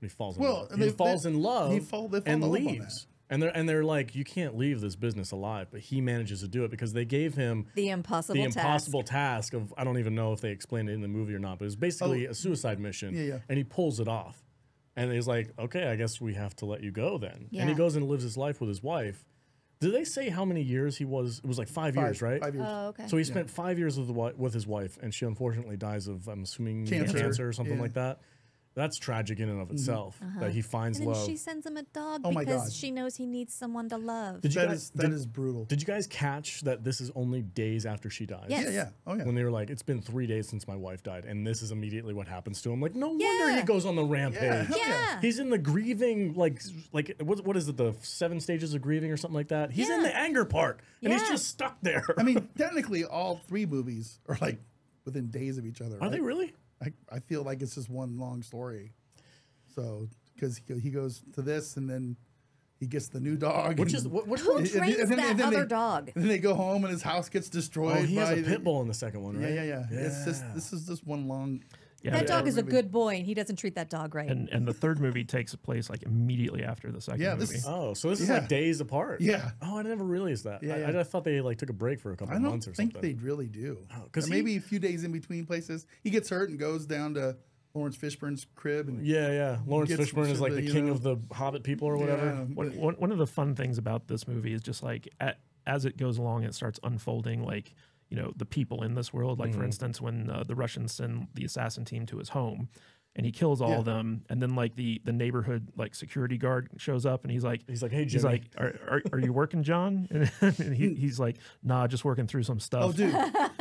Speaker 2: And he falls in love.
Speaker 1: and
Speaker 2: He
Speaker 1: they
Speaker 2: falls in love
Speaker 1: they fall
Speaker 2: and
Speaker 1: in love on
Speaker 2: leaves. And they're like, you can't leave this business alive, but he manages to do it because they gave him
Speaker 3: The impossible
Speaker 2: task of, I don't even know if they explained it in the movie or not, but it's basically a suicide mission.
Speaker 1: Yeah, yeah.
Speaker 2: And he pulls it off. And he's like, okay, I guess we have to let you go then.
Speaker 3: Yeah.
Speaker 2: And he goes and lives his life with his wife. Did they say how many years he was? It was like 5 years, right?
Speaker 1: 5 years.
Speaker 3: Oh, okay.
Speaker 2: So he spent 5 years with his wife, and she unfortunately dies of, I'm assuming, cancer or something
Speaker 1: Yeah.
Speaker 2: like that. That's tragic in and of itself, that he finds
Speaker 3: And then
Speaker 2: love.
Speaker 3: she sends him a dog
Speaker 1: Oh my
Speaker 3: because
Speaker 1: God.
Speaker 3: she knows he needs someone to love.
Speaker 2: Did you
Speaker 1: That
Speaker 2: guys,
Speaker 1: is that is brutal.
Speaker 2: Did you guys catch that this is only days after she dies?
Speaker 3: Yes.
Speaker 1: Yeah, yeah. Oh yeah.
Speaker 2: When they were like, it's been 3 days since my wife died, and this is immediately what happens to him. Like, no wonder
Speaker 3: Yeah.
Speaker 2: he goes on the rampage.
Speaker 1: Yeah, hell
Speaker 3: Yeah.
Speaker 2: He's in the grieving, like what is it, the 7 stages of grieving or something like that? He's in
Speaker 3: Yeah.
Speaker 2: the anger part, and he's
Speaker 3: Yeah.
Speaker 2: just stuck there.
Speaker 1: I mean, technically, all 3 movies are like within days of each other.
Speaker 2: Are they really?
Speaker 1: I feel like it's just one long story. So, because he goes to this and then he gets the new dog.
Speaker 2: Which
Speaker 1: and-
Speaker 2: is which
Speaker 3: Who
Speaker 2: one?
Speaker 3: trains that other dog?
Speaker 1: And then they go home and his house gets destroyed.
Speaker 2: Oh, he has
Speaker 1: by
Speaker 2: a pit bull in the second one, right?
Speaker 1: Yeah. It's just this is just one long.
Speaker 4: Yeah,
Speaker 3: That dog is a
Speaker 1: movie.
Speaker 3: good boy, and he doesn't treat that dog right.
Speaker 4: and the third movie takes place like immediately after the second
Speaker 1: Yeah,
Speaker 4: movie.
Speaker 1: this-
Speaker 2: Oh, so this is
Speaker 1: Yeah.
Speaker 2: like days apart.
Speaker 1: Yeah.
Speaker 2: Oh, I never realized that.
Speaker 1: Yeah,
Speaker 2: I
Speaker 1: yeah.
Speaker 2: thought they like took a break for a couple
Speaker 1: I
Speaker 2: of
Speaker 1: don't
Speaker 2: months or
Speaker 1: think
Speaker 2: something.
Speaker 1: they really do.
Speaker 2: Oh, 'cause
Speaker 1: Or maybe a few days in between places. He gets hurt and goes down to Lawrence Fishburne's crib. And
Speaker 2: Yeah. Lawrence
Speaker 1: Gets
Speaker 2: Fishburne is like the
Speaker 1: you
Speaker 2: king
Speaker 1: know.
Speaker 2: of the Hobbit people or whatever.
Speaker 1: Yeah,
Speaker 4: One of the fun things about this movie is just like as it goes along, it starts unfolding like, you know, the people in this world. Like, for instance, when the Russians send the assassin team to his home and he kills all of them. And then like the neighborhood like security guard shows up and he's like,
Speaker 2: hey, Jimmy.
Speaker 4: he's like, are you working, John? And he's like, nah, just working through some stuff.
Speaker 1: Oh, dude,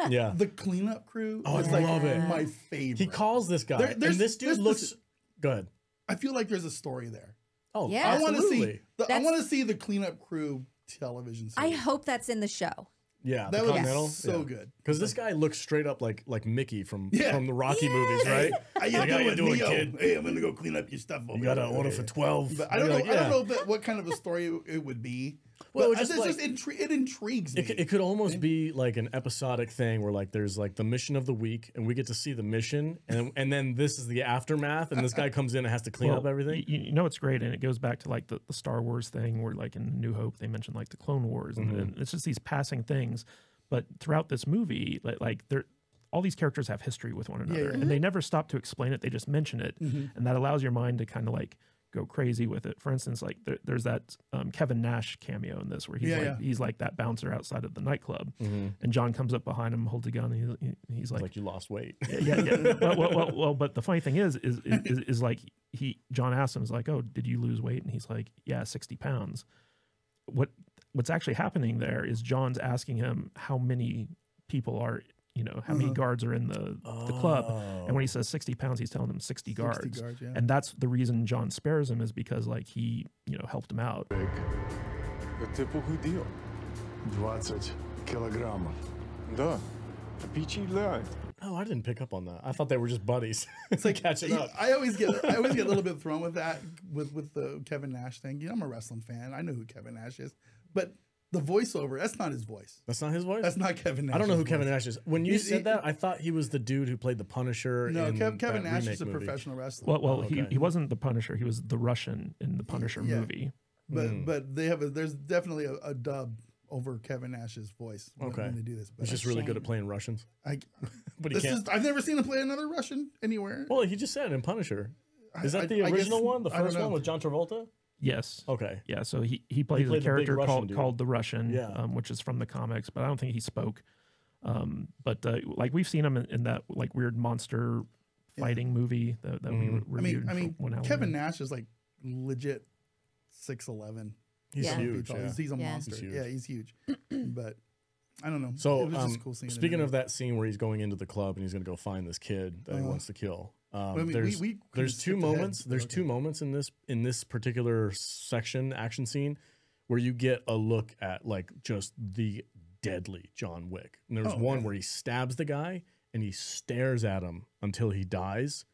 Speaker 2: Yeah.
Speaker 1: the cleanup crew
Speaker 2: Oh,
Speaker 1: is
Speaker 2: I
Speaker 1: like
Speaker 2: love it.
Speaker 1: my favorite.
Speaker 2: He calls this guy, and this dude looks. Go ahead.
Speaker 1: I feel like there's a story there.
Speaker 2: Oh,
Speaker 3: Yeah.
Speaker 1: I want to
Speaker 2: absolutely.
Speaker 1: see. I
Speaker 3: That's-
Speaker 1: want to see the cleanup crew television
Speaker 3: I
Speaker 1: series.
Speaker 3: hope that's in the show.
Speaker 2: Yeah,
Speaker 1: That
Speaker 2: the
Speaker 1: would
Speaker 2: Continental.
Speaker 1: be so good.
Speaker 2: Because this guy looks straight up like Mickey from
Speaker 1: Yeah.
Speaker 2: the Rocky movies, right?
Speaker 1: How you
Speaker 2: Like, how you doing, kid?
Speaker 1: Hey, I'm gonna go clean up your stuff.
Speaker 2: You got an order for 12.
Speaker 1: But I don't know.
Speaker 2: You're like,
Speaker 1: I don't
Speaker 2: yeah.
Speaker 1: know what kind of a story it would be.
Speaker 2: Well,
Speaker 1: But
Speaker 2: just
Speaker 1: it's
Speaker 2: like-
Speaker 1: it intrigues me.
Speaker 2: It could almost be like an episodic thing where like there's like the mission of the week and we get to see the mission and then this is the aftermath and this guy comes in and has to clean up everything.
Speaker 4: You know, it's great. And it goes back to like the Star Wars thing where like in New Hope, they mentioned like the Clone Wars and it's just these passing things. But throughout this movie, like they're, all these characters have history with one another and they never stop to explain it. They just mention it. And that allows your mind to kind of like go crazy with it. For instance, like there's that Kevin Nash cameo in this where he's like that bouncer outside of the nightclub and John comes up behind him, holds a gun, and he's like,
Speaker 2: You lost weight.
Speaker 4: yeah. Well, but the funny thing is like John asks him, is like, oh, did you lose weight? And he's like, yeah, 60 pounds. What's actually happening there is John's asking him how many people are, you know, how many guards are in the club. And when he says 60 pounds, he's telling him 60 guards.
Speaker 1: Yeah.
Speaker 4: And that's the reason John spares him, is because like he, you know, helped him out.
Speaker 7: Ты похудел.
Speaker 8: 20 килограммов.
Speaker 7: Да. Впечатляет.
Speaker 2: Oh, I didn't pick up on that. I thought they were just buddies.
Speaker 1: It's like
Speaker 2: catching up.
Speaker 1: I always get a little bit thrown with that with the Kevin Nash thing. You know, I'm a wrestling fan. I know who Kevin Nash is, but the voiceover, that's not his voice.
Speaker 2: That's not his voice?
Speaker 1: That's not Kevin Nash.
Speaker 2: I don't know who Kevin Nash is. When you
Speaker 1: He's-
Speaker 2: said that, I thought he was the dude who played the Punisher.
Speaker 1: No,
Speaker 2: in
Speaker 1: Kevin
Speaker 2: that
Speaker 1: Nash is a
Speaker 2: remake movie.
Speaker 1: professional wrestler.
Speaker 4: Well,
Speaker 2: okay.
Speaker 4: he wasn't the Punisher. He was the Russian in the Punisher movie.
Speaker 1: But they have there's definitely a dub over Kevin Nash's voice when they do this. But
Speaker 2: He's just really good at playing Russians. But he can't.
Speaker 1: I've never seen him play another Russian anywhere.
Speaker 2: Well, he just said it in Punisher. Is that the
Speaker 1: I guess-
Speaker 2: original one? The
Speaker 1: I don't
Speaker 2: first one
Speaker 1: know.
Speaker 2: with John Travolta?
Speaker 4: Yes.
Speaker 2: Okay.
Speaker 4: Yeah, so he plays
Speaker 2: played the
Speaker 4: a
Speaker 2: big
Speaker 4: character
Speaker 2: Russian dude.
Speaker 4: called the Russian,
Speaker 2: Yeah.
Speaker 4: which is from the comics, but I don't think he spoke. But like we've seen him in that like weird monster fighting movie that we reviewed.
Speaker 1: I mean,
Speaker 4: for one Halloween.
Speaker 1: Kevin Nash is like legit 6'11".
Speaker 2: He's
Speaker 3: Yeah.
Speaker 2: huge. Yeah.
Speaker 1: He's a
Speaker 3: Yeah.
Speaker 1: monster.
Speaker 2: He's huge.
Speaker 1: Yeah, he's huge. But I don't know.
Speaker 2: So,
Speaker 1: it was just cool seeing.
Speaker 2: speaking of that scene where he's going into the club and he's going to go find this kid that he wants to kill,
Speaker 1: mean,
Speaker 2: there's
Speaker 1: we
Speaker 2: there's
Speaker 1: skipped
Speaker 2: two
Speaker 1: ahead,
Speaker 2: moments.
Speaker 1: but
Speaker 2: There's
Speaker 1: okay.
Speaker 2: two moments in this particular action scene where you get a look at like just the deadly John Wick. And there's one where he stabs the guy and he stares at him until he dies.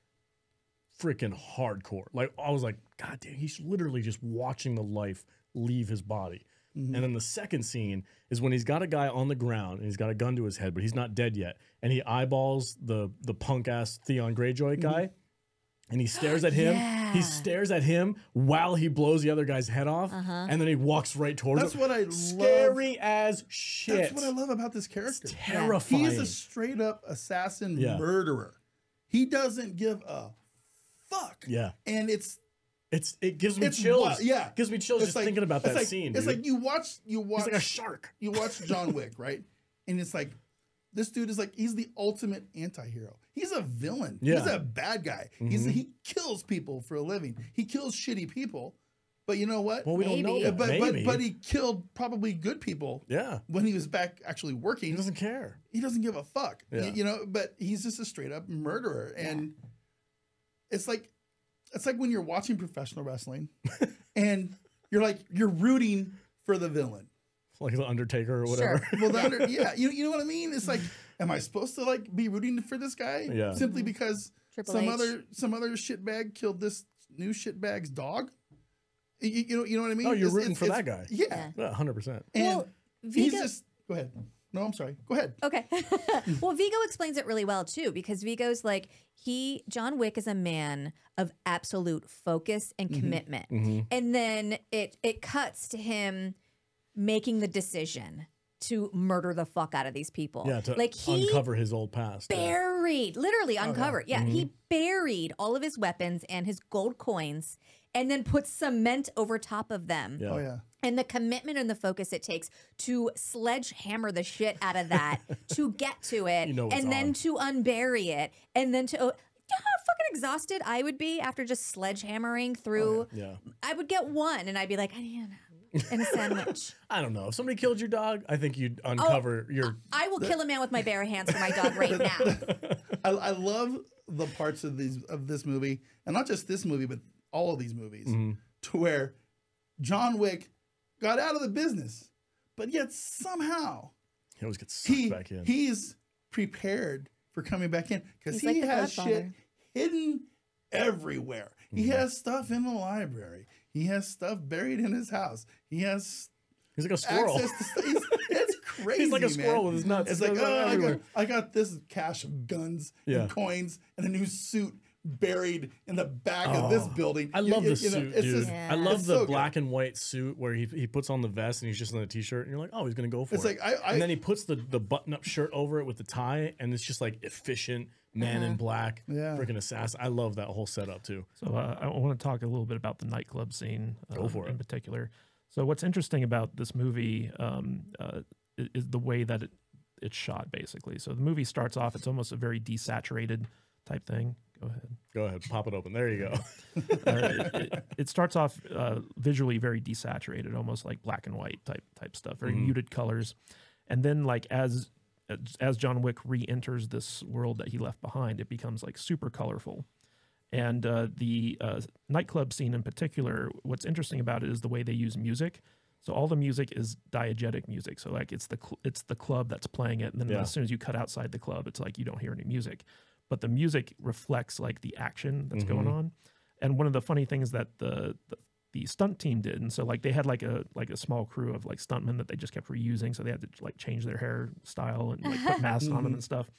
Speaker 2: Freaking hardcore. Like I was like, God damn, he's literally just watching the life leave his body. And then the second scene is when he's got a guy on the ground and he's got a gun to his head, but he's not dead yet. And he eyeballs the punk ass Theon Greyjoy guy. And he stares at him. He stares at him while he blows the other guy's head off. And then he walks right towards him.
Speaker 1: That's what I love.
Speaker 2: Scary as shit.
Speaker 1: That's what I love about this character.
Speaker 2: It's terrifying.
Speaker 1: He's a straight up assassin murderer. He doesn't give a fuck.
Speaker 2: Yeah.
Speaker 1: And it
Speaker 2: gives me chills.
Speaker 1: Yeah.
Speaker 2: It gives me chills just thinking about that scene.
Speaker 1: It's
Speaker 2: dude.
Speaker 1: like you watch
Speaker 2: He's like a shark.
Speaker 1: You watch John Wick, right? And it's like this dude is like he's the ultimate anti-hero. He's a villain.
Speaker 2: Yeah.
Speaker 1: He's a bad guy. He kills people for a living. He kills shitty people. But you know what?
Speaker 2: Well, we don't know that.
Speaker 1: But he killed probably good people.
Speaker 2: Yeah.
Speaker 1: When he was back actually working.
Speaker 2: He doesn't care.
Speaker 1: He doesn't give a fuck.
Speaker 2: Yeah.
Speaker 1: You know, but he's just a straight up murderer. And it's like when you're watching professional wrestling and you're rooting for the villain.
Speaker 2: Like the Undertaker or whatever.
Speaker 3: Sure.
Speaker 1: Well, you know what I mean? It's like, am I supposed to like be rooting for this guy?
Speaker 2: Yeah.
Speaker 1: Simply because
Speaker 3: Triple
Speaker 1: some
Speaker 3: H.
Speaker 1: other shitbag killed this new shitbag's dog? You know what I mean?
Speaker 2: Oh, you're rooting for that guy.
Speaker 1: Yeah.
Speaker 2: 100%.
Speaker 1: And
Speaker 3: Well,
Speaker 1: he's
Speaker 3: Vigo-
Speaker 1: just go ahead. No, I'm sorry. Go ahead.
Speaker 3: Okay. Well, Vigo explains it really well too, because Vigo's like John Wick is a man of absolute focus and commitment. And then it cuts to him making the decision to murder the fuck out of these people.
Speaker 2: Yeah, to
Speaker 3: like he
Speaker 2: uncover his old past.
Speaker 3: buried, literally uncovered. Yeah, he buried all of his weapons and his gold coins and then put cement over top of them.
Speaker 2: Yeah.
Speaker 1: Oh yeah.
Speaker 3: And the commitment and the focus it takes to sledgehammer the shit out of that, to get to it,
Speaker 2: You know it's
Speaker 3: and then
Speaker 2: on.
Speaker 3: to unbury it, and then to... you know how fucking exhausted I would be after just sledgehammering through?
Speaker 2: Yeah.
Speaker 3: I would get one, and I'd be like, I need a sandwich.
Speaker 2: I don't know. If somebody killed your dog, I think you'd uncover your...
Speaker 3: I will kill a man with my bare hands for my dog right now.
Speaker 1: I love the parts of this movie, and not just this movie, but all of these movies, to where John Wick got out of the business, but yet somehow
Speaker 2: He always gets sucked back in.
Speaker 1: he's prepared for coming back in because
Speaker 3: He's
Speaker 1: he
Speaker 3: like the
Speaker 1: has shit
Speaker 3: Godfather.
Speaker 1: hidden everywhere. He has stuff in the library. He has stuff buried in his house. He has
Speaker 2: He's like a squirrel.
Speaker 1: access to stuff. It's crazy.
Speaker 2: He's like a
Speaker 1: man.
Speaker 2: squirrel with his nuts.
Speaker 1: It's like,
Speaker 2: They're
Speaker 1: oh,
Speaker 2: everywhere.
Speaker 1: I got this cache of guns and coins and a new suit buried in the back of this building.
Speaker 2: I love the
Speaker 1: know,
Speaker 2: suit,
Speaker 1: it's
Speaker 2: dude.
Speaker 1: just-
Speaker 2: I love
Speaker 1: it's
Speaker 2: the
Speaker 1: so
Speaker 2: black
Speaker 1: good.
Speaker 2: and white suit where he puts on the vest and he's just in a t-shirt and you're like, oh, he's gonna go for
Speaker 1: It's
Speaker 2: it.
Speaker 1: like,
Speaker 2: and then he puts the button-up shirt over it with the tie, and it's just like efficient man in black, freaking assassin. I love that whole setup too.
Speaker 4: So I want to talk a little bit about the nightclub scene
Speaker 2: Go for it.
Speaker 4: in particular. So what's interesting about this movie is the way that it's shot, basically. So the movie starts off, it's almost a very desaturated type thing. Go ahead.
Speaker 2: Pop it open. There you go.
Speaker 4: It starts off visually very desaturated, almost like black and white type stuff, very muted colors. And then like as John Wick re-enters this world that he left behind, it becomes like super colorful. And the nightclub scene in particular, what's interesting about it is the way they use music. So all the music is diegetic music. So like it's the club that's playing it, and then as soon as you cut outside the club, it's like you don't hear any music. But the music reflects like the action that's going on. And one of the funny things that the stunt team did, and so like they had like a small crew of like stuntmen that they just kept reusing, so they had to like change their hairstyle and like put masks on them and stuff.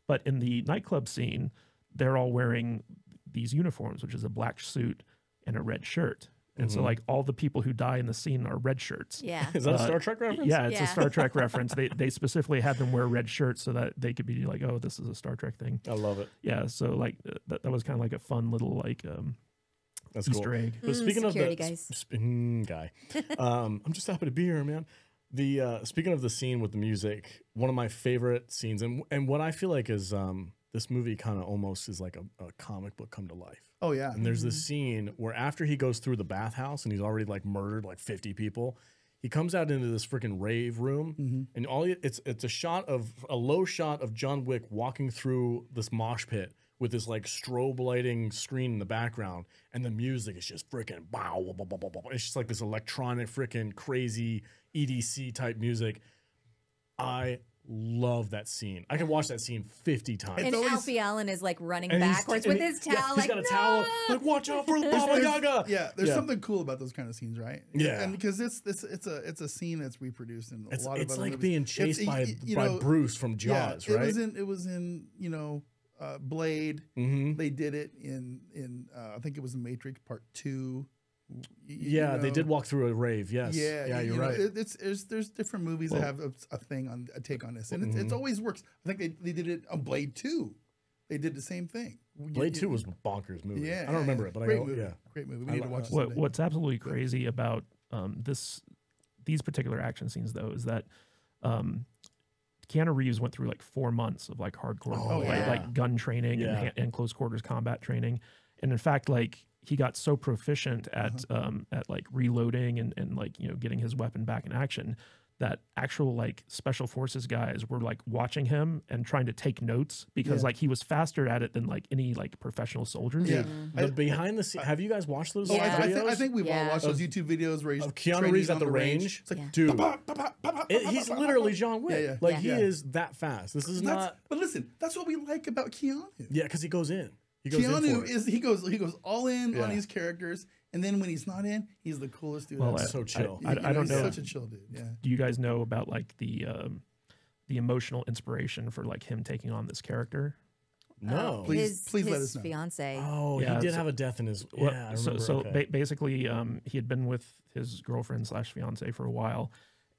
Speaker 4: But in the nightclub scene, they're all wearing these uniforms, which is a black suit and a red shirt. And so like all the people who die in the scene are red shirts.
Speaker 3: Yeah.
Speaker 2: Is that a Star Trek reference?
Speaker 4: Yeah, it's a Star Trek reference. They specifically had them wear red shirts so that they could be like, oh, this is a Star Trek thing.
Speaker 2: I love it.
Speaker 4: Yeah, so like that was kind of like a fun little like
Speaker 2: That's
Speaker 4: Easter
Speaker 2: cool.
Speaker 4: egg.
Speaker 2: But speaking of
Speaker 3: security
Speaker 2: the
Speaker 3: guys.
Speaker 2: guy, I'm just happy to be here, man. The speaking of the scene with the music, one of my favorite scenes, and what I feel like is this movie kind of almost is like a comic book come to life.
Speaker 1: Oh yeah.
Speaker 2: And there's this scene where after he goes through the bathhouse and he's already like murdered like 50 people, he comes out into this freaking rave room, and it's a low shot of John Wick walking through this mosh pit with this like strobe lighting screen in the background, and the music is just freaking bow, bow, bow, bow, bow. It's just like this electronic freaking crazy EDC type music. I love that scene. I can watch that scene 50 times.
Speaker 3: And
Speaker 1: always-
Speaker 3: Alfie Allen is like running
Speaker 2: And he's-
Speaker 3: backwards
Speaker 2: and
Speaker 3: with his towel.
Speaker 2: he's
Speaker 3: like,
Speaker 2: got a
Speaker 3: no!
Speaker 2: towel. Like, watch out for the Baba Yaga.
Speaker 1: Yeah, there's something cool about those kind of scenes, right?
Speaker 2: Yeah.
Speaker 1: and because it's a scene that's reproduced in a lot of
Speaker 2: It's
Speaker 1: other
Speaker 2: like
Speaker 1: movies.
Speaker 2: being chased
Speaker 1: It's,
Speaker 2: by Bruce from Jaws,
Speaker 1: yeah,
Speaker 2: right?
Speaker 1: It was in Blade.
Speaker 2: Mm-hmm.
Speaker 1: They did it in I think it was in Matrix Part 2.
Speaker 2: Yeah, they did walk through a rave. Yes.
Speaker 1: Yeah,
Speaker 2: you're
Speaker 1: you know,
Speaker 2: right.
Speaker 1: there's different movies that have a take on this, and it always works. I think they did it on Blade 2. They did the same thing.
Speaker 2: Blade 2 was a bonkers movie.
Speaker 1: Yeah,
Speaker 2: I don't remember it, but
Speaker 1: great
Speaker 2: I know.
Speaker 1: movie.
Speaker 2: Yeah.
Speaker 1: Great movie. We need to watch it someday.
Speaker 4: What's absolutely crazy about these particular action scenes, though, is that Keanu Reeves went through like 4 months of like hardcore like gun training and close quarters combat training, and in fact, like he got so proficient at like reloading and like, you know, getting his weapon back in action that actual like special forces guys were like watching him and trying to take notes because like he was faster at it than like any like professional soldiers.
Speaker 1: Yeah.
Speaker 2: The behind the scenes. Have you guys watched those videos?
Speaker 1: I think we've all watched those YouTube videos where he's
Speaker 2: of Keanu
Speaker 1: training
Speaker 2: Reeves at
Speaker 1: on
Speaker 2: the range.
Speaker 1: It's like,
Speaker 2: Dude, he's literally John Wick.
Speaker 1: Yeah.
Speaker 2: Like he is that fast. This is not.
Speaker 1: But listen, that's what we like about Keanu.
Speaker 2: Yeah, because he goes in. He goes in
Speaker 1: Keanu
Speaker 2: for it.
Speaker 1: he goes all in on these characters, and then when he's not in, he's the coolest dude.
Speaker 4: Well,
Speaker 1: ever.
Speaker 2: so chill.
Speaker 4: I don't
Speaker 1: he's
Speaker 4: know.
Speaker 1: Such a chill dude. Yeah.
Speaker 4: Do you guys know about like the emotional inspiration for like him taking on this character?
Speaker 2: No.
Speaker 1: Please let
Speaker 3: his
Speaker 1: us know.
Speaker 3: fiance.
Speaker 2: Oh,
Speaker 4: Yeah,
Speaker 2: he did
Speaker 4: so-
Speaker 2: have a death in his.
Speaker 4: Well,
Speaker 2: Yeah, I remember.
Speaker 4: so
Speaker 2: okay.
Speaker 4: basically, he had been with his girlfriend / fiance for a while,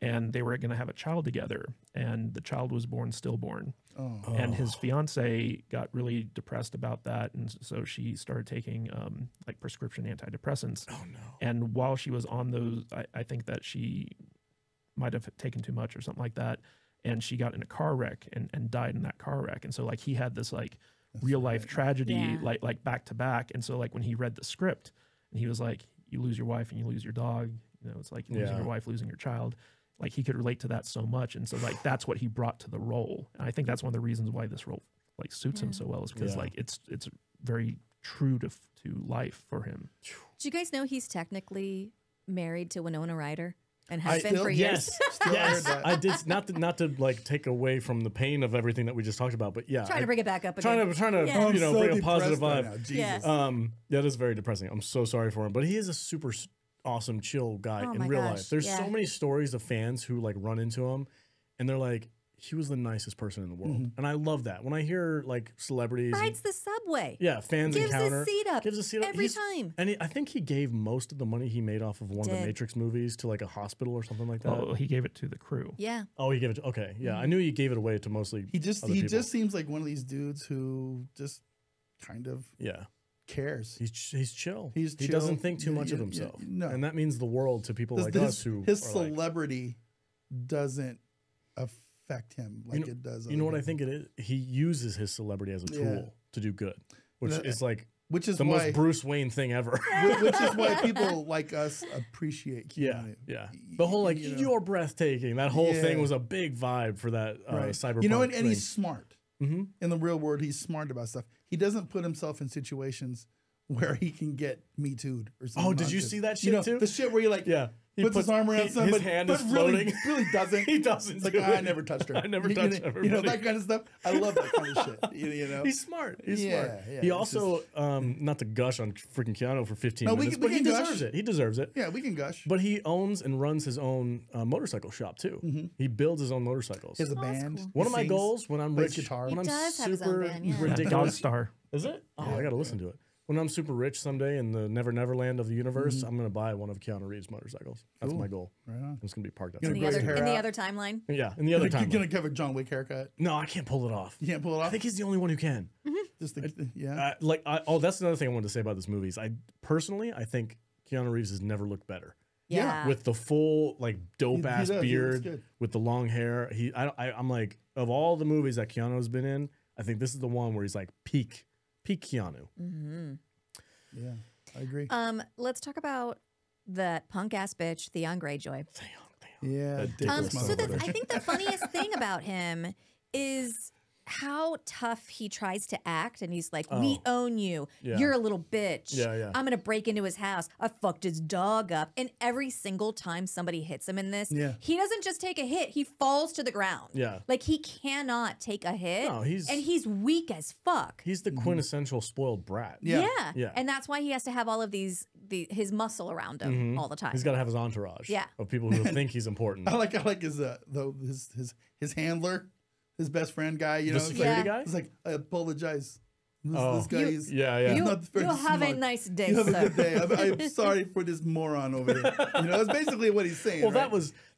Speaker 4: and they were going to have a child together, and the child was born stillborn. And his fiance got really depressed about that, and so she started taking like prescription antidepressants.
Speaker 2: Oh no.
Speaker 4: And while she was on those, I think that she might have taken too much or something like that, and she got in a car wreck and died in that car wreck. And so like he had this like real life tragedy like back to back. And so like when he read the script, and he was like, you lose your wife and you lose your dog, you know, it's like losing your wife, losing your child. Like he could relate to that so much, and so like that's what he brought to the role. And I think that's one of the reasons why this role like suits him so well, is because like it's very true to life for him.
Speaker 3: Do you guys know he's technically married to Winona Ryder and has been
Speaker 1: still-
Speaker 3: for years?
Speaker 2: Yes, I did. Not to like take away from the pain of everything that we just talked about, but yeah,
Speaker 3: Trying to bring it back up again.
Speaker 2: trying to
Speaker 3: Yeah.
Speaker 2: you know,
Speaker 1: I'm so
Speaker 2: bring a positive
Speaker 1: depressed right
Speaker 2: vibe.
Speaker 1: now. Jesus.
Speaker 3: Yeah.
Speaker 2: That is very depressing. I'm so sorry for him, but he is a super awesome, chill guy
Speaker 3: Oh
Speaker 2: in
Speaker 3: my
Speaker 2: real
Speaker 3: gosh,
Speaker 2: life. There's
Speaker 3: yeah.
Speaker 2: so many stories of fans who like run into him, and they're like, he was the nicest person in the world, and I love that. When I hear like celebrities,
Speaker 3: Rides the subway.
Speaker 2: fans
Speaker 3: Gives
Speaker 2: encounter,
Speaker 3: his seat up
Speaker 2: gives a seat up
Speaker 3: every
Speaker 2: He's-
Speaker 3: time.
Speaker 2: and I think he gave most of the money he made off of one of the
Speaker 3: Did.
Speaker 2: Matrix movies to like a hospital or something like that.
Speaker 4: Oh, he gave it to the crew.
Speaker 3: Yeah.
Speaker 2: Oh, he gave it. Okay, yeah, I knew he gave it away to mostly.
Speaker 1: He just
Speaker 2: other people.
Speaker 1: seems like one of these dudes who just kind of
Speaker 2: yeah.
Speaker 1: cares.
Speaker 2: He's chill.
Speaker 1: He's
Speaker 2: he
Speaker 1: chill.
Speaker 2: doesn't think too
Speaker 1: Yeah,
Speaker 2: much of
Speaker 1: yeah,
Speaker 2: himself.
Speaker 1: yeah, no.
Speaker 2: And that means the world to people like us who
Speaker 1: his
Speaker 2: are like,
Speaker 1: celebrity doesn't affect him like it does.
Speaker 2: you know
Speaker 1: other
Speaker 2: what I think
Speaker 1: people.
Speaker 2: it is? He uses his celebrity as a tool to do good, which
Speaker 1: That-
Speaker 2: is like
Speaker 1: Which is
Speaker 2: the
Speaker 1: why
Speaker 2: most Bruce Wayne thing ever.
Speaker 1: which is why people like us appreciate Keanu.
Speaker 2: Yeah. The whole like,
Speaker 1: You know.
Speaker 2: you're breathtaking. That whole thing
Speaker 1: Yeah.
Speaker 2: was a big vibe for that
Speaker 1: Right.
Speaker 2: cyberpunk
Speaker 1: You know, and
Speaker 2: thing.
Speaker 1: he's smart.
Speaker 2: Mhm.
Speaker 1: In the real world, he's smart about stuff. He doesn't put himself in situations where he can get Me Too'd or something.
Speaker 2: Oh, did you
Speaker 1: nonsense.
Speaker 2: see that
Speaker 1: You
Speaker 2: shit
Speaker 1: know,
Speaker 2: too?
Speaker 1: the shit where he like
Speaker 2: He
Speaker 1: puts his arm around somebody,
Speaker 2: his hand
Speaker 1: but
Speaker 2: is
Speaker 1: really,
Speaker 2: floating.
Speaker 1: really doesn't.
Speaker 2: He doesn't.
Speaker 1: It's like,
Speaker 2: do
Speaker 1: I
Speaker 2: it.
Speaker 1: never touched her.
Speaker 2: I never
Speaker 1: You
Speaker 2: touched
Speaker 1: know,
Speaker 2: everybody.
Speaker 1: You know, that kind of stuff. I love that kind of shit. You know,
Speaker 2: He's smart. He's
Speaker 1: Yeah,
Speaker 2: smart.
Speaker 1: yeah,
Speaker 2: He
Speaker 1: it's
Speaker 2: also, not to gush on freaking Keanu for 15
Speaker 1: No, we
Speaker 2: minutes,
Speaker 1: can-
Speaker 2: but
Speaker 1: we
Speaker 2: he
Speaker 1: can
Speaker 2: deserves
Speaker 1: gush.
Speaker 2: it. He deserves it.
Speaker 1: yeah, we can gush.
Speaker 2: But he owns and runs his own motorcycle shop too. He builds his own motorcycles.
Speaker 1: He has a
Speaker 3: that's
Speaker 1: band.
Speaker 3: cool.
Speaker 2: One
Speaker 1: He
Speaker 2: of my
Speaker 1: sings,
Speaker 2: goals when I'm
Speaker 1: plays
Speaker 2: rich,
Speaker 1: guitar.
Speaker 2: when
Speaker 3: He
Speaker 2: I'm
Speaker 3: does have his own
Speaker 2: super
Speaker 3: band, yeah.
Speaker 2: ridiculous.
Speaker 4: Dogstar.
Speaker 2: Is it? Oh, I got to listen to it. When I'm super rich someday in the Never Never Land of the universe, I'm going to buy one of Keanu Reeves' motorcycles. That's
Speaker 1: Cool.
Speaker 2: my goal.
Speaker 1: Right on.
Speaker 2: It's going to be parked
Speaker 1: Gonna
Speaker 3: In
Speaker 2: outside.
Speaker 3: the,
Speaker 1: grow
Speaker 3: other,
Speaker 1: your
Speaker 3: in
Speaker 1: hair
Speaker 3: the
Speaker 1: out.
Speaker 3: other timeline.
Speaker 2: Yeah, in the other
Speaker 1: You're
Speaker 2: time.
Speaker 1: gonna have a John Wick haircut.
Speaker 2: No, I can't pull it off.
Speaker 1: You can't pull it off.
Speaker 2: I think he's the only one who can.
Speaker 1: Just the, yeah.
Speaker 2: That's another thing I wanted to say about this movie. Is I think Keanu Reeves has never looked better.
Speaker 3: Yeah.
Speaker 2: With the full like dope ass
Speaker 1: does. He looks
Speaker 2: beard,
Speaker 1: good.
Speaker 2: with the long hair. I'm like, of all the movies that Keanu's been in, I think this is the one where he's like peak Keanu.
Speaker 1: Yeah, I agree.
Speaker 3: Let's talk about that punk ass bitch, Theon Greyjoy.
Speaker 1: Yeah,
Speaker 2: Ridiculous
Speaker 3: So
Speaker 2: motherfucker.
Speaker 3: I think the funniest thing about him is how tough he tries to act, and he's like, "We own you.
Speaker 2: Yeah.
Speaker 3: You're a little bitch.
Speaker 2: Yeah.
Speaker 3: I'm gonna break into his house. I fucked his dog up." And every single time somebody hits him in this, he doesn't just take a hit; he falls to the ground.
Speaker 2: Yeah.
Speaker 3: Like he cannot take a hit.
Speaker 2: No,
Speaker 3: he's weak as fuck.
Speaker 2: He's the quintessential spoiled brat.
Speaker 3: Yeah. And that's why he has to have all of his muscle around him all the time.
Speaker 2: He's got to have his entourage.
Speaker 3: Yeah.
Speaker 2: Of people who think he's important.
Speaker 1: I like his handler, his best friend guy. You know,
Speaker 2: The security guy.
Speaker 1: It's like, I apologize. This guy is.
Speaker 2: Yeah.
Speaker 3: You,
Speaker 1: not very
Speaker 3: you have a
Speaker 1: smart.
Speaker 3: nice day,
Speaker 1: You have
Speaker 3: sir.
Speaker 1: a good day. I'm sorry for this moron over here. You know, that's basically what he's saying.
Speaker 2: Well,
Speaker 1: right?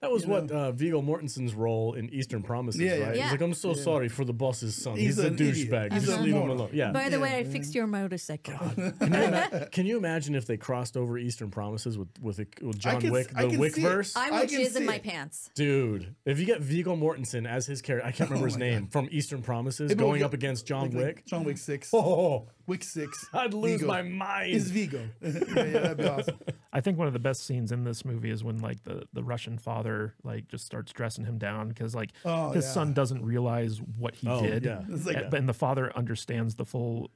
Speaker 2: that was what Viggo Mortensen's role in Eastern Promises, right?
Speaker 3: Yeah.
Speaker 2: He's like, I'm so sorry for the boss's son. He's a
Speaker 1: an idiot.
Speaker 2: douchebag.
Speaker 1: He's
Speaker 2: Just
Speaker 1: a
Speaker 2: leave him
Speaker 1: moron.
Speaker 2: alone. Yeah.
Speaker 3: By the way, I fixed your motorcycle.
Speaker 2: Can you imagine if they crossed over Eastern Promises with John Wick,
Speaker 1: I
Speaker 2: the
Speaker 1: can
Speaker 2: Wick
Speaker 1: see it.
Speaker 2: verse?
Speaker 3: I
Speaker 1: I
Speaker 3: would
Speaker 1: can
Speaker 3: jizz in
Speaker 1: see
Speaker 3: my
Speaker 1: it.
Speaker 3: pants.
Speaker 2: Dude, if you get Viggo Mortensen as his character, I can't remember his name, from Eastern Promises,
Speaker 1: Maybe
Speaker 2: going
Speaker 1: we'll
Speaker 2: up against John
Speaker 1: like
Speaker 2: Wick.
Speaker 1: John Wick 6.
Speaker 2: Oh,
Speaker 1: Wick 6.
Speaker 2: I'd lose
Speaker 1: Viggo.
Speaker 2: my mind.
Speaker 1: It's Vigo. yeah, that'd be awesome.
Speaker 4: I think one of the best scenes in this movie is when like the Russian father like just starts dressing him down because like his son doesn't realize what he did.
Speaker 2: Yeah.
Speaker 1: It's like,
Speaker 4: And the father understands the full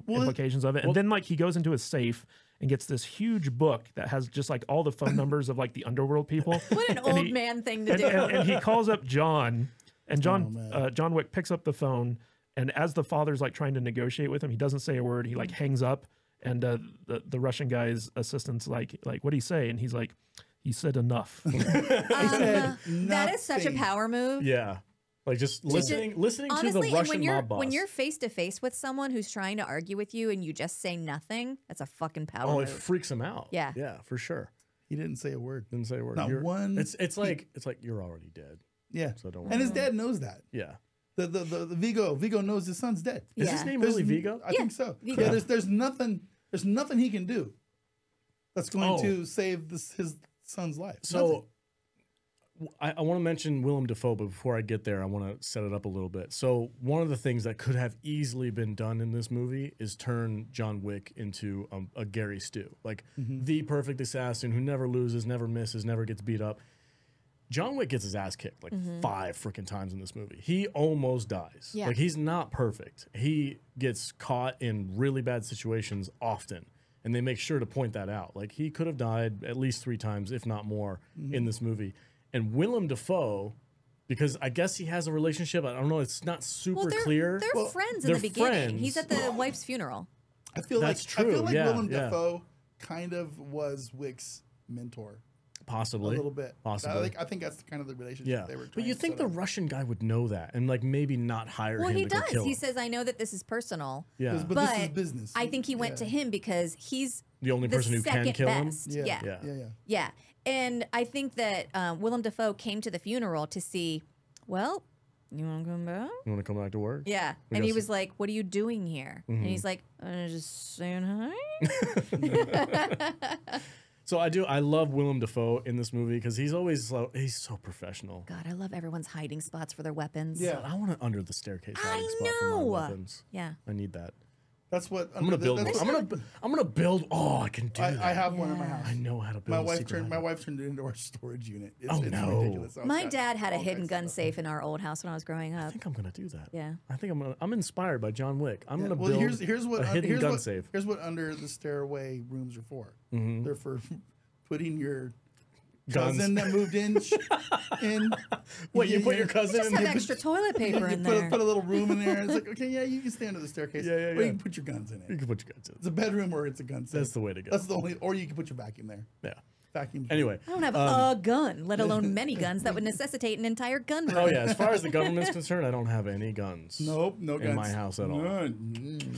Speaker 4: implications of it. And then like he goes into his safe and gets this huge book that has just like all the phone numbers of like the underworld people.
Speaker 3: What an old man thing to do.
Speaker 4: And he calls up John, and John Wick picks up the phone, and as the father's like trying to negotiate with him, he doesn't say a word. He like hangs up, and the Russian guy's assistant's like what do you say? And he's like, he said enough.
Speaker 3: That is such a power move.
Speaker 2: Yeah. Like just listening
Speaker 3: Honestly,
Speaker 2: to the Russian
Speaker 3: when you're,
Speaker 2: mob boss.
Speaker 3: when you're face to face with someone who's trying to argue with you and you just say nothing, that's a fucking power
Speaker 2: it
Speaker 3: move.
Speaker 2: freaks him out.
Speaker 3: Yeah.
Speaker 2: Yeah, for sure.
Speaker 1: he didn't say a word.
Speaker 2: Didn't say a word.
Speaker 1: Not one.
Speaker 2: It's like you're already dead.
Speaker 1: Yeah.
Speaker 2: So don't worry.
Speaker 1: And his dad knows that.
Speaker 2: Yeah.
Speaker 1: The Vigo knows his son's dead.
Speaker 2: Is his name really Vigo?
Speaker 1: I think so.
Speaker 3: Vigo.
Speaker 1: Yeah, there's nothing he can do that's going to save his son's life.
Speaker 2: So I want to mention Willem Dafoe, but before I get there, I want to set it up a little bit. So one of the things that could have easily been done in this movie is turn John Wick into a Gary Stu, like the perfect assassin who never loses, never misses, never gets beat up. John Wick gets his ass kicked like 5 freaking times in this movie. He almost dies.
Speaker 3: Yeah.
Speaker 2: Like he's not perfect. He gets caught in really bad situations often. And they make sure to point that out. Like he could have died at least 3 times, if not more, in this movie. And Willem Dafoe, because I guess he has a relationship. I don't know. It's not super clear.
Speaker 3: They're friends in
Speaker 2: they're
Speaker 3: the beginning.
Speaker 2: friends.
Speaker 3: He's at the wife's funeral.
Speaker 1: I feel
Speaker 2: That's
Speaker 1: like
Speaker 2: true. Yeah,
Speaker 1: Willem
Speaker 2: yeah.
Speaker 1: Dafoe kind of was Wick's mentor
Speaker 2: Possibly.
Speaker 1: a little bit.
Speaker 2: Possibly.
Speaker 1: I think that's kind of the relationship they were trying
Speaker 2: But you
Speaker 1: to
Speaker 2: think
Speaker 1: set
Speaker 2: the
Speaker 1: up.
Speaker 2: Russian guy would know that and like maybe not hire
Speaker 3: Well,
Speaker 2: him
Speaker 3: he
Speaker 2: to go
Speaker 3: does.
Speaker 2: kill
Speaker 3: He
Speaker 2: him.
Speaker 3: says, "I know that this is personal."
Speaker 2: Yeah.
Speaker 1: But this is business.
Speaker 3: I think he went to him because he's
Speaker 2: The only person who can
Speaker 3: second
Speaker 2: kill him?
Speaker 3: best.
Speaker 1: Yeah.
Speaker 3: Yeah.
Speaker 1: Yeah.
Speaker 3: And I think that Willem Dafoe came to the funeral to see, well, you want to come back?
Speaker 2: You want to come back to work?
Speaker 3: Yeah.
Speaker 2: We
Speaker 3: And
Speaker 2: got
Speaker 3: he
Speaker 2: some-
Speaker 3: was like, what are you doing here? And he's like, just saying hi.
Speaker 2: So I love Willem Dafoe in this movie because he's always he's so professional.
Speaker 3: God, I love everyone's hiding spots for their weapons.
Speaker 1: Yeah.
Speaker 2: I want to under the staircase
Speaker 3: I
Speaker 2: hiding spot for my
Speaker 3: know.
Speaker 2: weapons.
Speaker 3: Yeah.
Speaker 2: I need that.
Speaker 1: That's what
Speaker 2: I'm gonna build. I'm gonna build. Oh, I can do that.
Speaker 1: I have one in my house.
Speaker 2: I know how to build.
Speaker 1: My
Speaker 2: a
Speaker 1: wife
Speaker 2: secret
Speaker 1: turned
Speaker 2: hideout.
Speaker 1: it into our storage unit. It's
Speaker 2: Oh, no.
Speaker 1: ridiculous. So it's
Speaker 3: My
Speaker 1: got
Speaker 3: dad had a
Speaker 1: all
Speaker 3: hidden
Speaker 1: kinds
Speaker 3: gun
Speaker 1: of
Speaker 3: safe in our old house when I was growing
Speaker 2: I
Speaker 3: up.
Speaker 2: think I'm gonna do that.
Speaker 3: Yeah.
Speaker 2: I think I'm inspired by John Wick. I'm
Speaker 1: stuff.
Speaker 2: gonna
Speaker 1: Well,
Speaker 2: build
Speaker 1: here's what
Speaker 2: a hidden
Speaker 1: here's
Speaker 2: gun
Speaker 1: what,
Speaker 2: safe.
Speaker 1: Here's what under the stairway rooms are for.
Speaker 2: Mhm.
Speaker 1: They're for putting your
Speaker 2: Guns.
Speaker 1: cousin that moved in.
Speaker 2: Wait, you put your cousin
Speaker 3: Just
Speaker 2: in
Speaker 3: have
Speaker 2: there?
Speaker 3: extra toilet paper in
Speaker 1: put
Speaker 3: there.
Speaker 1: a little room in there. It's like, okay, yeah, you can stay under the staircase.
Speaker 2: Yeah, yeah,
Speaker 1: Or
Speaker 2: yeah.
Speaker 1: you can put your guns in
Speaker 2: You
Speaker 1: it.
Speaker 2: can put your guns in.
Speaker 1: It's a bedroom or it's a gun safe.
Speaker 2: That's the way to go.
Speaker 1: That's the only. Or you can put your vacuum there.
Speaker 2: Yeah.
Speaker 1: Vacuum.
Speaker 2: Anyway.
Speaker 3: I don't have a gun, let alone many guns that would necessitate an entire gun room.
Speaker 2: Oh yeah. As far as the government's concerned, I don't have any guns.
Speaker 1: Nope, no guns
Speaker 2: in my house at all.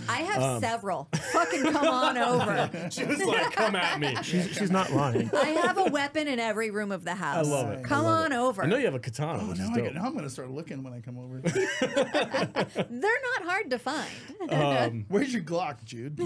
Speaker 3: I have several. Fucking come on over.
Speaker 2: She was like, "Come at me."
Speaker 4: She's not lying.
Speaker 3: I have a weapon in every room of the house.
Speaker 2: I love it.
Speaker 3: Come
Speaker 2: I love
Speaker 3: on
Speaker 2: it.
Speaker 3: over.
Speaker 2: I know you have a katana,
Speaker 1: Oh,
Speaker 2: which
Speaker 1: now,
Speaker 2: is dope.
Speaker 1: now I'm going to start looking when I come over.
Speaker 3: They're not hard to find.
Speaker 1: Where's your Glock, Jude?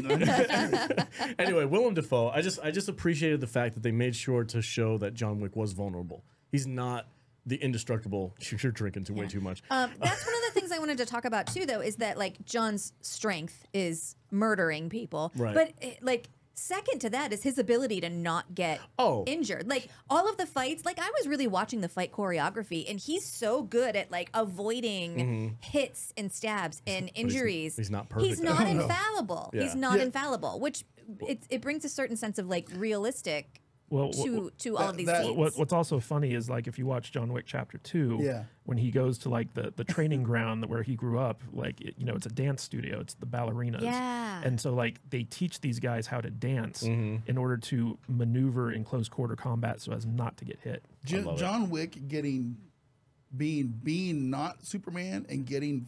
Speaker 2: Anyway, Willem Dafoe. I just appreciated the fact that they made sure to show that John Wick was vulnerable. He's not the indestructible. You're drinking way too much.
Speaker 3: That's one of the things I wanted to talk about too, though, is that like John's strength is murdering people,
Speaker 2: Right.
Speaker 3: but like Second to that is his ability to not get injured. Like all of the fights, like I was really watching the fight choreography, and he's so good at like avoiding hits and stabs and injuries.
Speaker 2: He's not perfect.
Speaker 3: He's not infallible.
Speaker 2: Yeah.
Speaker 3: He's not infallible, which it brings a certain sense of like realistic to all of these scenes.
Speaker 4: What's also funny is like if you watch John Wick Chapter 2, when he goes to like the training ground where he grew up, like it's a dance studio, it's the ballerinas, and so like they teach these guys how to dance in order to maneuver in close quarter combat so as not to get hit.
Speaker 1: John Wick being not Superman and getting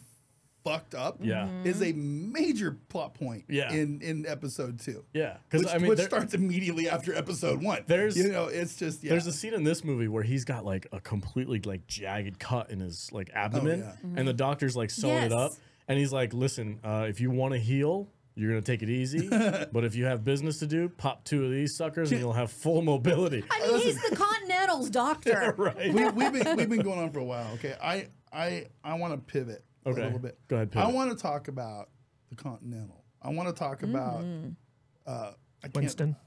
Speaker 1: fucked up is a major plot point in episode 2.
Speaker 2: Yeah,
Speaker 1: which starts immediately after episode 1.
Speaker 2: There's
Speaker 1: it's just
Speaker 2: there's a scene in this movie where he's got like a completely like jagged cut in his like abdomen, and the doctor's like sewing it up, and he's like, "Listen, if you want to heal, you're gonna take it easy, but if you have business to do, pop 2 of these suckers, and you'll have full mobility."
Speaker 3: I mean, he's the Continental's doctor.
Speaker 2: Right?
Speaker 1: We've been going on for a while. Okay, I want to pivot. A little bit.
Speaker 2: Go ahead, pivot.
Speaker 1: I want to talk about the Continental. I want to talk about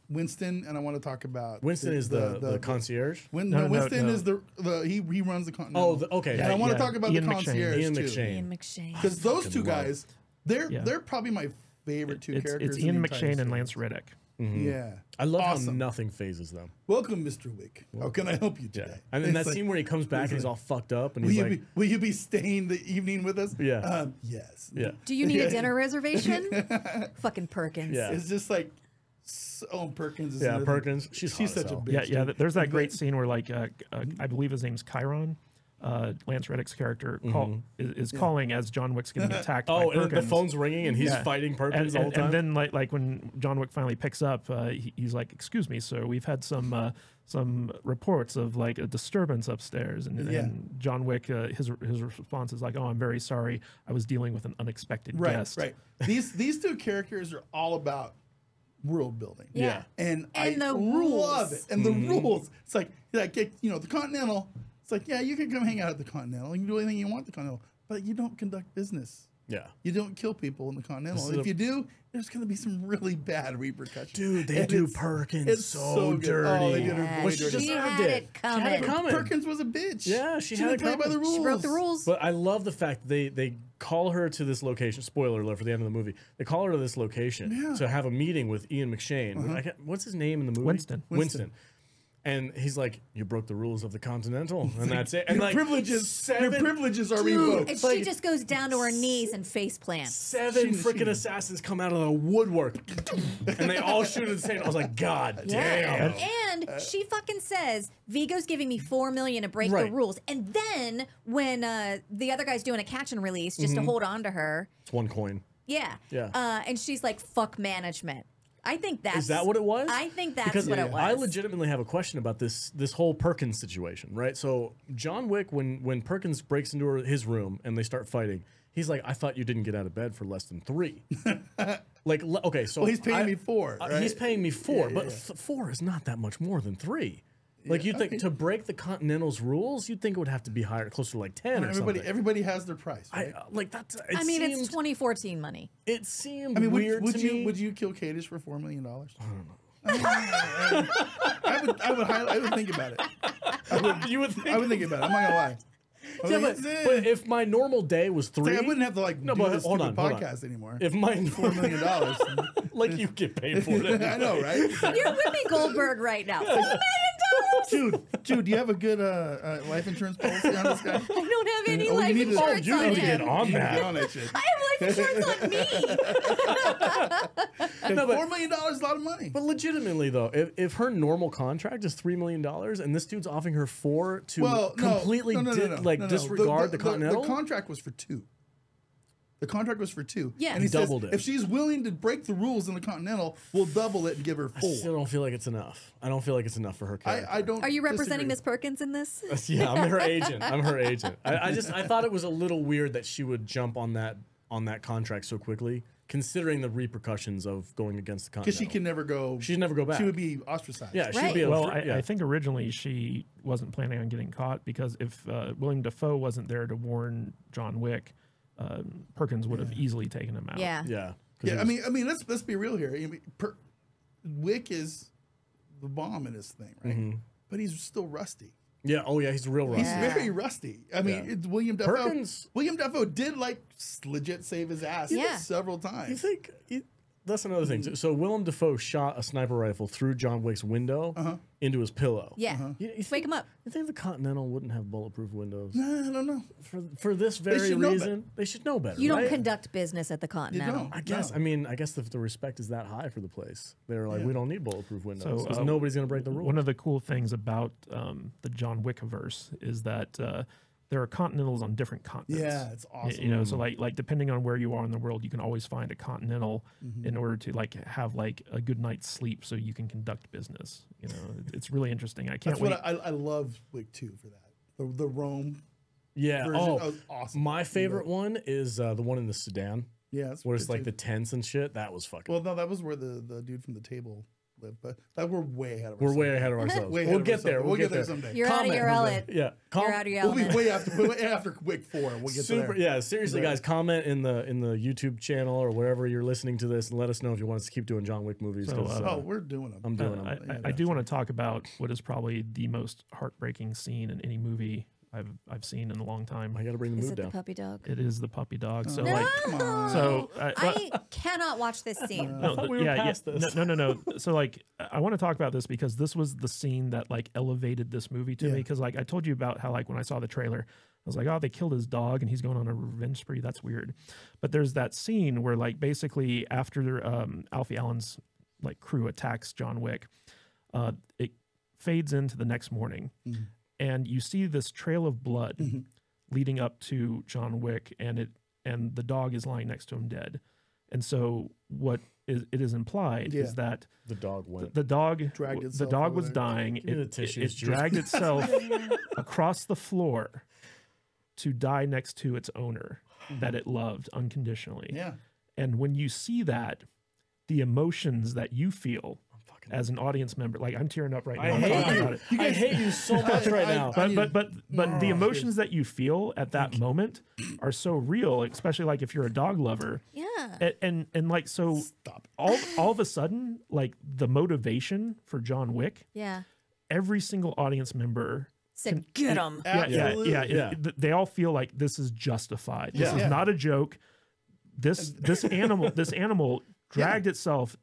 Speaker 4: Winston,
Speaker 1: and I want to talk about
Speaker 2: Winston is the concierge.
Speaker 1: Winston is the he runs the Continental.
Speaker 2: Okay.
Speaker 1: And I want to talk about
Speaker 4: Ian
Speaker 1: the
Speaker 4: McShane.
Speaker 1: concierge
Speaker 2: Ian
Speaker 1: too.
Speaker 3: McShane.
Speaker 1: Because those two guys, they're probably my favorite two characters.
Speaker 4: It's Ian
Speaker 1: in the entire
Speaker 4: McShane and
Speaker 1: series.
Speaker 4: Lance Reddick.
Speaker 1: Yeah,
Speaker 2: I love how nothing phases them.
Speaker 1: Welcome, Mr. Wick. How can I help you today?
Speaker 2: Yeah. And then that scene where he comes back and he's all fucked up and he's like,
Speaker 1: will you be staying the evening with us?
Speaker 2: Yeah.
Speaker 1: Yes.
Speaker 2: Yeah.
Speaker 3: Do you need a dinner reservation? Fucking Perkins.
Speaker 2: Yeah.
Speaker 1: It's just like, Perkins. Is another-
Speaker 2: Perkins. She's
Speaker 1: such a bitch.
Speaker 4: Yeah. There's that great scene where like I believe his name's Chiron. Lance Reddick's character is calling as John Wick's getting attacked. by
Speaker 2: and
Speaker 4: Perkins.
Speaker 2: the phone's ringing and he's fighting Perkins the whole time.
Speaker 4: And then like when John Wick finally picks up, he's like, "Excuse me, sir, we've had some reports of like a disturbance upstairs." And John Wick, his response is like, "Oh, I'm very sorry. I was dealing with an unexpected guest."
Speaker 1: Right. These two characters are all about world building.
Speaker 2: Yeah.
Speaker 1: And
Speaker 3: the
Speaker 1: love
Speaker 3: rules.
Speaker 1: it. And the the Continental. It's like, yeah, you can come hang out at the Continental. You can do anything you want at the Continental, but you don't conduct business.
Speaker 2: Yeah.
Speaker 1: You don't kill people in the Continental. If you do, there's going to be some really bad repercussions.
Speaker 2: Dude, they do Perkins so
Speaker 1: good.
Speaker 2: dirty.
Speaker 1: Oh, they did her way dirty.
Speaker 3: She had it coming.
Speaker 1: Perkins was a bitch.
Speaker 2: Yeah, she had it
Speaker 1: didn't play by the rules.
Speaker 3: She broke the rules.
Speaker 2: But I love the fact they call her to this location. Spoiler alert for the end of the movie. They call her to this location to have a meeting with Ian McShane. What's his name in the movie?
Speaker 4: Winston.
Speaker 2: And he's like, "You broke the rules of the Continental," and that's it. And
Speaker 1: Your
Speaker 2: like
Speaker 1: privileges are revoked.
Speaker 3: And she just goes down to her knees and face plants.
Speaker 2: 7 freaking assassins come out of the woodwork, and they all shoot at the same. I was like, "God damn!"
Speaker 3: And she fucking says, "Vigo's giving me $4 million to break the rules." And then when the other guy's doing a catch and release just to hold on to her,
Speaker 2: It's 1 coin.
Speaker 3: yeah, and she's like, "Fuck management." I think that's...
Speaker 2: Is that what it was?
Speaker 3: I think that's
Speaker 2: because
Speaker 3: what it was.
Speaker 2: I legitimately have a question about this whole Perkins situation, right? So John Wick, when Perkins breaks into his room and they start fighting, he's like, "I thought you didn't get out of bed for less than 3." Like, okay, so
Speaker 1: he's paying me 4. Right?
Speaker 2: He's paying me 4, but 4 is not that much more than 3. Like you'd think to break the Continental's rules, you'd think it would have to be higher, closer to like 10 or something.
Speaker 1: Everybody has their price. Right?
Speaker 3: It's 2014 money.
Speaker 2: It seemed
Speaker 1: weird
Speaker 2: to me.
Speaker 1: Would you kill Kadish for $4 million? I don't know. I would think about it.
Speaker 2: You would think?
Speaker 1: I would think about it. I'm not gonna lie.
Speaker 2: Yeah, but if my normal day was 3,
Speaker 1: I wouldn't have to do this stupid podcast anymore.
Speaker 2: If my
Speaker 1: $4 million,
Speaker 2: like you get paid for it.
Speaker 1: I know, right?
Speaker 3: You're Whoopi Goldberg right now. $4 million.
Speaker 1: Dude, do you have a good life insurance policy on this guy?
Speaker 3: I don't have any life insurance
Speaker 2: you
Speaker 3: on
Speaker 2: need to get
Speaker 3: him.
Speaker 2: on that.
Speaker 1: Get on that shit.
Speaker 3: I have life insurance on me.
Speaker 1: No, $4 million is a lot of money.
Speaker 2: But legitimately though, if her normal contract is $3 million and this dude's offering her 4 to completely disregard the Continental,
Speaker 1: the contract was for 2. The contract was for 2.
Speaker 3: Yeah.
Speaker 1: And he
Speaker 2: doubled
Speaker 1: says,
Speaker 2: it.
Speaker 1: if she's willing to break the rules in the Continental, we'll double it and give her 4.
Speaker 2: I still don't feel like it's enough. I don't feel like it's enough for her character.
Speaker 1: I don't.
Speaker 3: Are you representing
Speaker 1: disagree.
Speaker 3: Miss Perkins in this?
Speaker 2: Yeah, I'm her agent. I thought it was a little weird that she would jump on that contract so quickly, considering the repercussions of going against the Continental.
Speaker 1: Because she can never go.
Speaker 2: She'd never go back.
Speaker 1: She would be ostracized.
Speaker 2: Yeah,
Speaker 3: Right.
Speaker 2: she'd be.
Speaker 4: I think originally she wasn't planning on getting caught because if Willem Dafoe wasn't there to warn John Wick, Perkins would have easily taken him out.
Speaker 3: Yeah.
Speaker 2: Yeah.
Speaker 1: Yeah, I mean, let's be real here. Wick is the bomb in his thing, right? But he's still rusty.
Speaker 2: Yeah. Oh yeah, he's real rusty.
Speaker 1: He's very rusty. I mean, it's William Dafoe.
Speaker 2: Perkins.
Speaker 1: William Dafoe did like legit save his ass several times.
Speaker 2: You think that's another thing. So Willem Dafoe shot a sniper rifle through John Wick's window into his pillow.
Speaker 3: Yeah.
Speaker 2: You
Speaker 3: Wake him up.
Speaker 2: You think the Continental wouldn't have bulletproof windows?
Speaker 1: No, I don't know.
Speaker 2: For this very reason, they should know better.
Speaker 3: You don't
Speaker 2: right?
Speaker 3: conduct business at the Continental.
Speaker 1: don't.
Speaker 2: I guess.
Speaker 1: No.
Speaker 2: I mean, I guess if the respect is that high for the place, they're like, we don't need bulletproof windows
Speaker 4: So,
Speaker 2: because nobody's going to break the rules.
Speaker 4: One of the cool things about the John Wick verse is that there are Continentals on different continents.
Speaker 1: Yeah, it's awesome.
Speaker 4: You know, so like depending on where you are in the world, you can always find a Continental in order to like have like a good night's sleep so you can conduct business. You know, it's really interesting. I can't
Speaker 1: That's
Speaker 4: wait.
Speaker 1: what I love Wick 2 for that. The Rome
Speaker 2: Yeah.
Speaker 1: version
Speaker 2: Oh,
Speaker 1: was awesome.
Speaker 2: my favorite one is the one in the Sudan,
Speaker 1: Yeah, that's
Speaker 2: where it's
Speaker 1: good
Speaker 2: like
Speaker 1: too.
Speaker 2: the tents and shit. That was fucking.
Speaker 1: Well, no, that was where the dude from the table lived, but that we're way ahead of
Speaker 2: We're
Speaker 1: ourselves.
Speaker 2: way ahead of ourselves.
Speaker 1: Way ahead
Speaker 2: We'll
Speaker 1: of
Speaker 2: get
Speaker 1: ourselves.
Speaker 2: there.
Speaker 1: We'll get there someday.
Speaker 3: You're out of your element.
Speaker 2: Yeah.
Speaker 3: You're out of your
Speaker 1: We'll be
Speaker 3: element.
Speaker 1: way after Wick 4. We'll get
Speaker 2: Super,
Speaker 1: to there.
Speaker 2: yeah, seriously, guys, comment in the YouTube channel or wherever you're listening to this, and let us know if you want us to keep doing John Wick movies.
Speaker 4: So,
Speaker 2: 'cause,
Speaker 1: Oh, we're doing them.
Speaker 2: I'm doing them.
Speaker 4: I do want to talk about what is probably the most heartbreaking scene in any movie I've seen in a long time.
Speaker 2: I got to bring the
Speaker 3: Is
Speaker 2: mood
Speaker 3: it the
Speaker 2: down.
Speaker 3: puppy dog?
Speaker 4: It is the puppy dog. So
Speaker 3: No!
Speaker 4: like, so
Speaker 3: I cannot watch this scene.
Speaker 4: no,
Speaker 2: thought we were past this.
Speaker 4: No. So like, I want to talk about this because this was the scene that like elevated this movie to me. Because like I told you about how like when I saw the trailer, I was like, oh, they killed his dog and he's going on a revenge spree. That's weird. But there's that scene where like basically after Alfie Allen's like crew attacks John Wick, it fades into the next morning, and you see this trail of blood leading up to John Wick, and the dog is lying next to him dead. And so what it is implied is that
Speaker 2: The dog went.
Speaker 4: the dog
Speaker 1: Dragged
Speaker 4: the
Speaker 1: itself
Speaker 4: dog
Speaker 1: over
Speaker 4: was
Speaker 1: there.
Speaker 4: dying.
Speaker 2: me the
Speaker 4: It
Speaker 2: tissues, Jude.
Speaker 4: dragged itself across the floor to die next to its owner that it loved unconditionally.
Speaker 1: Yeah.
Speaker 4: And when you see that, the emotions that you feel as an audience member, like I'm tearing up right now.
Speaker 2: I
Speaker 4: I'm
Speaker 2: hate
Speaker 4: talking
Speaker 2: you.
Speaker 4: about it.
Speaker 2: I hate you so much right now.
Speaker 4: But the emotions that you feel at that moment are so real, especially like if you're a dog lover.
Speaker 3: Yeah.
Speaker 4: And like so
Speaker 1: Stop.
Speaker 4: all of a sudden, like the motivation for John Wick,
Speaker 3: Yeah.
Speaker 4: every single audience member
Speaker 3: Said, get him.
Speaker 1: Absolutely.
Speaker 4: they all feel like this is justified. This
Speaker 2: Yeah.
Speaker 4: is not a joke. This animal dragged itself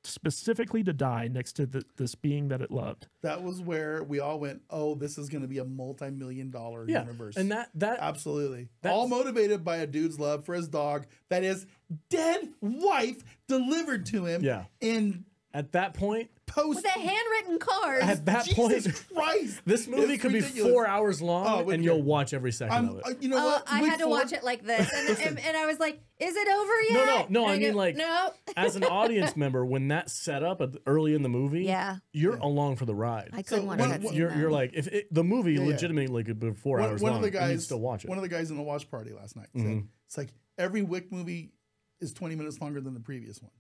Speaker 4: specifically to die next to this being that it loved.
Speaker 1: That was where we all went, oh, this is going to be a multi-million-dollar
Speaker 2: Yeah,
Speaker 1: universe.
Speaker 2: and that
Speaker 1: Absolutely.
Speaker 2: that's-
Speaker 1: All motivated by a dude's love for his dog that his dead wife delivered to him
Speaker 2: Yeah.
Speaker 1: in
Speaker 2: at that point,
Speaker 1: post.
Speaker 3: With a handwritten card.
Speaker 2: at that
Speaker 1: Jesus
Speaker 2: point,
Speaker 1: Christ.
Speaker 2: this movie
Speaker 1: It's
Speaker 2: could be
Speaker 1: ridiculous.
Speaker 2: 4 hours long,
Speaker 1: Oh,
Speaker 2: and you'll watch every second of it.
Speaker 1: You know what?
Speaker 3: I
Speaker 1: Week
Speaker 3: had to
Speaker 1: 4
Speaker 3: watch it like this, and I was like, "Is it over yet?"
Speaker 2: No,
Speaker 3: And
Speaker 2: I mean,
Speaker 3: go,
Speaker 2: like,
Speaker 3: no.
Speaker 2: As an audience member, when that's set up early in the movie,
Speaker 3: Yeah.
Speaker 2: you're along for the ride.
Speaker 3: I couldn't
Speaker 1: So
Speaker 3: watch
Speaker 1: one-
Speaker 3: that
Speaker 1: one-
Speaker 3: scene.
Speaker 2: You're like, if the movie
Speaker 1: yeah.
Speaker 2: legitimately could be 4 hours
Speaker 1: One
Speaker 2: long,
Speaker 1: of the
Speaker 2: and
Speaker 1: guys
Speaker 2: you'd still watch it.
Speaker 1: One of the guys in the watch party last night said, it's like every Wick movie is 20 minutes longer than the previous one.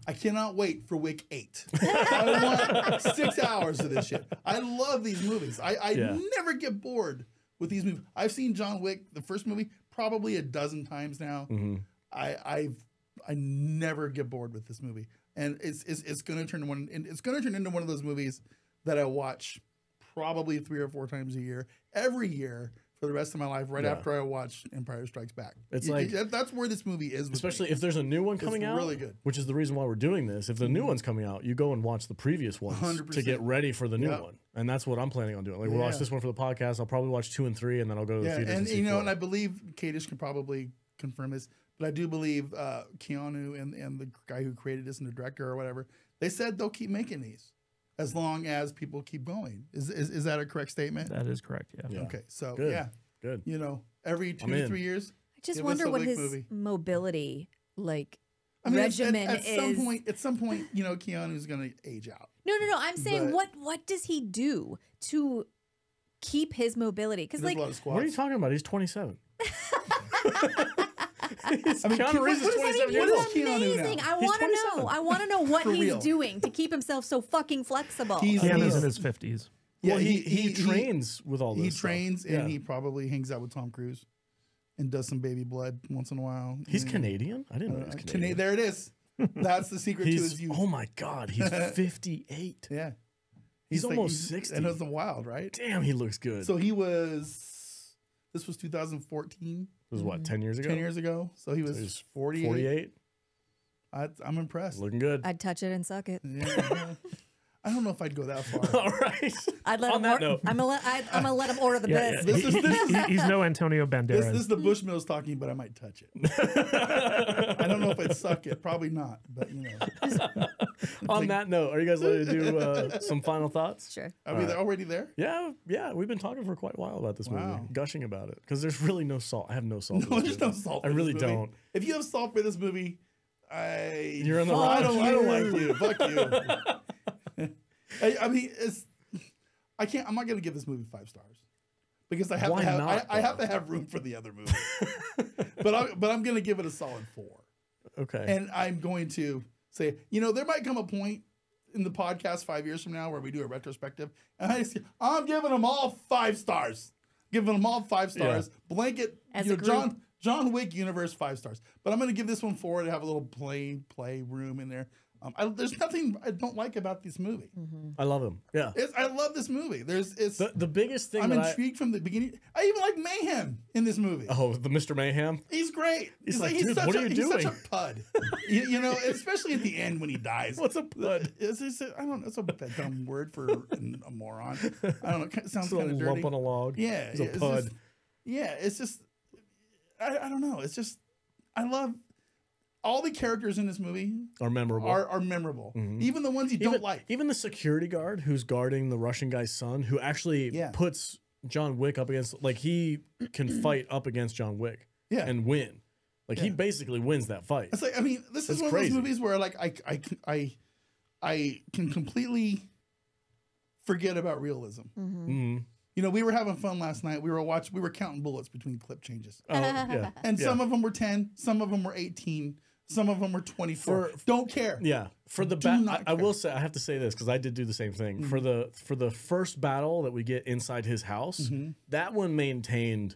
Speaker 1: I cannot wait for Wick 8. I want 6 hours of this shit. I love these movies. I
Speaker 2: Yeah.
Speaker 1: never get bored with these movies. I've seen John Wick, the first movie, probably a dozen times now. I never get bored with this movie, and it's going to turn into one of those movies that I watch probably 3 or 4 times a year, every year for the rest of my life. Right after I watch Empire Strikes Back,
Speaker 2: It's like-
Speaker 1: that's where this movie is. With
Speaker 2: Especially
Speaker 1: me.
Speaker 2: if there's a new one coming out,
Speaker 1: really good.
Speaker 2: which is the reason why we're doing this. If the new one's coming out, you go and watch the previous ones
Speaker 1: 100%.
Speaker 2: to get ready for the new
Speaker 1: Yeah.
Speaker 2: one, and that's what I'm planning on doing. Like we'll watch
Speaker 1: Yeah.
Speaker 2: this one for the podcast. I'll probably watch 2 and 3, and then I'll go to the theaters.
Speaker 1: and
Speaker 2: and see
Speaker 1: you know,
Speaker 2: 4.
Speaker 1: and I believe Kadish can probably confirm this, but I do believe Keanu and the guy who created this and the director or whatever, they said they'll keep making these as long as people keep going. Is that a correct statement?
Speaker 4: That is correct. Yeah.
Speaker 2: Yeah.
Speaker 1: Okay, so
Speaker 2: Good.
Speaker 1: yeah,
Speaker 2: Good.
Speaker 1: you know, every 2
Speaker 2: I'm
Speaker 1: to
Speaker 2: in.
Speaker 1: 3 years.
Speaker 3: I just
Speaker 1: give us
Speaker 3: wonder
Speaker 1: a
Speaker 3: what
Speaker 1: Wick
Speaker 3: his
Speaker 1: movie.
Speaker 3: mobility
Speaker 1: I mean,
Speaker 3: regimen
Speaker 1: at
Speaker 3: is.
Speaker 1: some point, you know, Keanu's gonna age out.
Speaker 3: No. I'm saying
Speaker 1: But-
Speaker 3: what does he do to keep his mobility? Because
Speaker 1: There's
Speaker 3: like
Speaker 1: a lot of squats.
Speaker 2: What are you talking about? He's 27.
Speaker 1: mean,
Speaker 2: Keanu Reeves is
Speaker 1: what is-
Speaker 2: 27 years
Speaker 1: what
Speaker 2: old.
Speaker 1: is Keanu
Speaker 3: amazing.
Speaker 1: now?
Speaker 3: I
Speaker 2: He's
Speaker 3: want to
Speaker 2: 27.
Speaker 3: know. I want to know what
Speaker 1: For
Speaker 3: he's
Speaker 1: real.
Speaker 3: doing to keep himself so fucking flexible.
Speaker 4: Keanu's in his 50s.
Speaker 1: Yeah,
Speaker 2: Well, he trains with all this.
Speaker 1: He
Speaker 2: stuff.
Speaker 1: trains and
Speaker 2: Yeah.
Speaker 1: he probably hangs out with Tom Cruise and does some baby blood once in a while.
Speaker 2: He's
Speaker 1: You know.
Speaker 2: Canadian. I didn't know he was Canadian.
Speaker 1: There it is. That's the secret to his youth.
Speaker 2: Oh my God, he's 58.
Speaker 1: Yeah.
Speaker 2: He's
Speaker 1: like-
Speaker 2: almost 60.
Speaker 1: And it's wild, right?
Speaker 2: Damn, he looks good.
Speaker 1: So this was 2014.
Speaker 2: It was what, 10 years ago?
Speaker 1: 10 years ago. So he was,
Speaker 2: he's
Speaker 1: 48.
Speaker 2: 48.
Speaker 1: I'm impressed.
Speaker 2: Looking good.
Speaker 3: I'd touch it and suck it.
Speaker 1: Yeah. I don't know if I'd go that far.
Speaker 2: All right.
Speaker 3: I'd let
Speaker 2: On
Speaker 3: him.
Speaker 2: that note.
Speaker 3: I'm gonna let him order the
Speaker 4: Yeah,
Speaker 3: bits.
Speaker 1: This is
Speaker 4: He's no Antonio Banderas.
Speaker 1: this is the Bushmills talking, but I might touch it. I don't know if I'd suck it. Probably not. But you know.
Speaker 2: On that note, are you guys ready to do some final thoughts?
Speaker 3: Sure.
Speaker 1: Are we already there?
Speaker 2: Yeah. We've been talking for quite a while about this movie,
Speaker 1: Wow.
Speaker 2: gushing about it because there's really no salt. I have no salt.
Speaker 1: No,
Speaker 2: in this
Speaker 1: there's no
Speaker 2: movie.
Speaker 1: salt.
Speaker 2: I
Speaker 1: for this
Speaker 2: really
Speaker 1: movie.
Speaker 2: don't.
Speaker 1: If you have salt for this movie,
Speaker 2: You're in the
Speaker 1: I
Speaker 2: wrong.
Speaker 1: don't like you. Fuck you. I mean, I can't. I'm not gonna give this movie 5 stars because I have
Speaker 2: Why
Speaker 1: to have.
Speaker 2: not,
Speaker 1: I have to have room for the other movies. but I'm gonna give it a solid 4.
Speaker 2: Okay.
Speaker 1: And I'm going to say, there might come a point in the podcast 5 years from now where we do a retrospective, and I'm giving them all 5 stars. Giving them all 5 stars. Blanket.
Speaker 3: As a group.
Speaker 1: John Wick universe 5 stars. But I'm going to give this one 4 to have a little play room in there. There's nothing I don't like about this movie.
Speaker 2: I love him. Yeah.
Speaker 1: I love this movie.
Speaker 2: The biggest thing
Speaker 1: I'm
Speaker 2: that
Speaker 1: intrigued from the beginning. I even like Mayhem in this movie.
Speaker 2: the Mr. Mayhem.
Speaker 1: He's great.
Speaker 2: He's like, dude, what are you doing?
Speaker 1: He's such a pud. Especially at the end when he dies.
Speaker 2: What's a pud?
Speaker 1: I don't know. It's a dumb word for a moron. I don't know. It sounds
Speaker 2: It's a
Speaker 1: kind of dirty.
Speaker 2: lump on a log.
Speaker 1: Yeah.
Speaker 2: He's a pud.
Speaker 1: It's just, I don't know. It's just, I love all the characters in this movie
Speaker 2: Are memorable.
Speaker 1: are memorable. Even the ones you don't like.
Speaker 2: Even the security guard who's guarding the Russian guy's son, who actually puts John Wick up against, like, he can fight up against John Wick and win. Like, he basically wins that fight.
Speaker 1: It's like, I mean, this is one
Speaker 2: crazy.
Speaker 1: of those movies where, like, I can completely forget about realism. We were having fun last night. We were counting bullets between clip changes.
Speaker 2: Oh, yeah.
Speaker 1: And some of them were 10, some of them were 18, some of them were 24. Don't care.
Speaker 2: Yeah. For the I will say, I have to say this because I did do the same thing. For the first battle that we get inside his house, that one maintained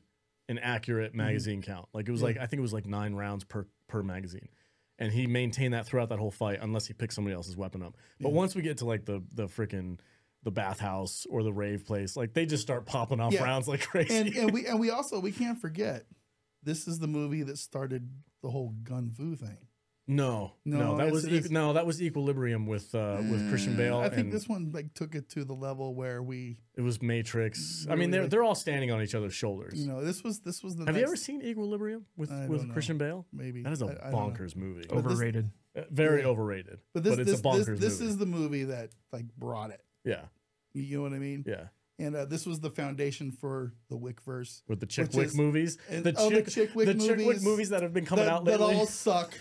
Speaker 2: an accurate magazine count. Like, it was like, I think it was like 9 rounds per magazine. And he maintained that throughout that whole fight, unless he picked somebody else's weapon up. But once we get to like the freaking the bathhouse or the rave place, like, they just start popping off rounds like crazy.
Speaker 1: And we can't forget, this is the movie that started the whole gun fu thing.
Speaker 2: No, that was Equilibrium with Christian Bale.
Speaker 1: I think this one like took it to the level where it
Speaker 2: was Matrix. I mean, they're all standing on each other's shoulders.
Speaker 1: This was the.
Speaker 2: Have you ever seen Equilibrium with Christian Bale?
Speaker 1: Maybe
Speaker 2: that is a bonkers movie.
Speaker 4: Overrated,
Speaker 2: very overrated. But it's a bonkers movie.
Speaker 1: This is the movie that like brought it.
Speaker 2: Yeah,
Speaker 1: you know what I mean.
Speaker 2: Yeah.
Speaker 1: And this was the foundation for the Wickverse.
Speaker 2: With the Chick Wick movies.
Speaker 1: The Chick Wick
Speaker 2: movies that have been coming out lately.
Speaker 1: That all suck.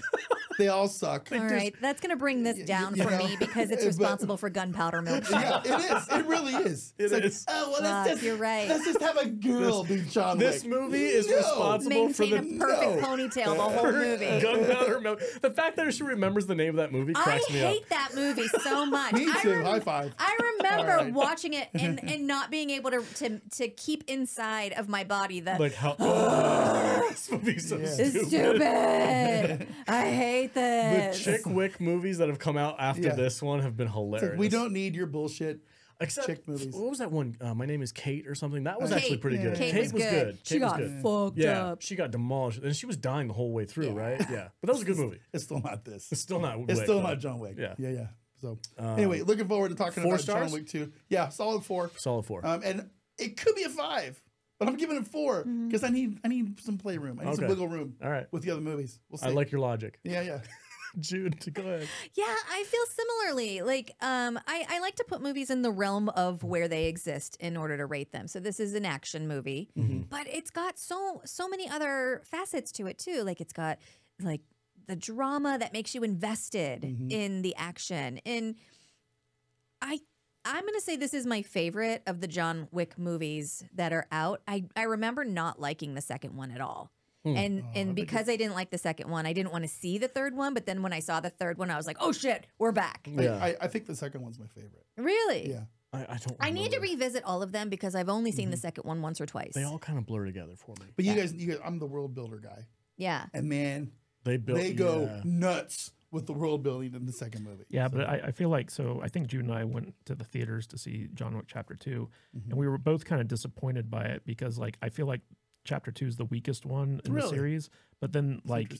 Speaker 1: They all suck.
Speaker 3: All right, that's going to bring this down for me because it's responsible for gunpowder milkshake.
Speaker 1: Yeah, it is. It really is.
Speaker 2: It is.
Speaker 3: You're right.
Speaker 1: Let's just have a girl be John Wick.
Speaker 2: This movie is responsible for the
Speaker 3: Maintain a perfect ponytail the whole movie.
Speaker 2: Gunpowder milk. The fact that she remembers the name of that movie cracks me up.
Speaker 3: I hate that movie so much.
Speaker 1: Me too. High five.
Speaker 3: I remember watching it and not being able to keep inside of my body the
Speaker 2: like how this movie's so
Speaker 3: stupid. I hate this.
Speaker 2: The Chick Wick movies that have come out after this one have been hilarious.
Speaker 1: Like, we don't need your bullshit.
Speaker 2: Except,
Speaker 1: Chick movies.
Speaker 2: What was that one? My Name is Kate or something. That was actually pretty good.
Speaker 3: Kate was good. She got fucked up.
Speaker 2: She got demolished, and she was dying the whole way through, right? Yeah, but that was a good movie.
Speaker 1: It's still not this.
Speaker 2: It's still not.
Speaker 1: It's still not John Wick. Yeah. So anyway, looking forward to talking
Speaker 2: 4
Speaker 1: about
Speaker 2: stars?
Speaker 1: John Wick 2. Yeah, solid 4.
Speaker 2: Solid 4.
Speaker 1: And it could be a 5, but I'm giving it 4 because I need some playroom. I need some wiggle room.
Speaker 2: All right.
Speaker 1: With the other movies. We'll see.
Speaker 2: I like your logic.
Speaker 1: Yeah.
Speaker 2: Jude, go ahead.
Speaker 3: Yeah, I feel similarly. Like, I like to put movies in the realm of where they exist in order to rate them. So this is an action movie, but it's got so many other facets to it too. Like, it's got like the drama that makes you invested in the action. And I'm going to say this is my favorite of the John Wick movies that are out. I remember not liking the second one at all. And because I didn't like the second one, I didn't want to see the third one. But then when I saw the third one, I was like, oh, shit, we're back.
Speaker 2: Yeah.
Speaker 1: I think the second one's my favorite.
Speaker 3: Really?
Speaker 1: Yeah.
Speaker 2: I don't.
Speaker 3: I need to revisit all of them because I've only seen the second one once or twice.
Speaker 2: They all kind of blur together for me.
Speaker 1: But you guys, I'm the world builder guy.
Speaker 3: Yeah.
Speaker 1: And man,
Speaker 2: they
Speaker 1: go nuts with the world building in the second movie.
Speaker 4: Yeah, but I feel like, so I think Jude and I went to the theaters to see John Wick Chapter 2, and we were both kind of disappointed by it because like I feel like Chapter 2 is the weakest one in the series, but then like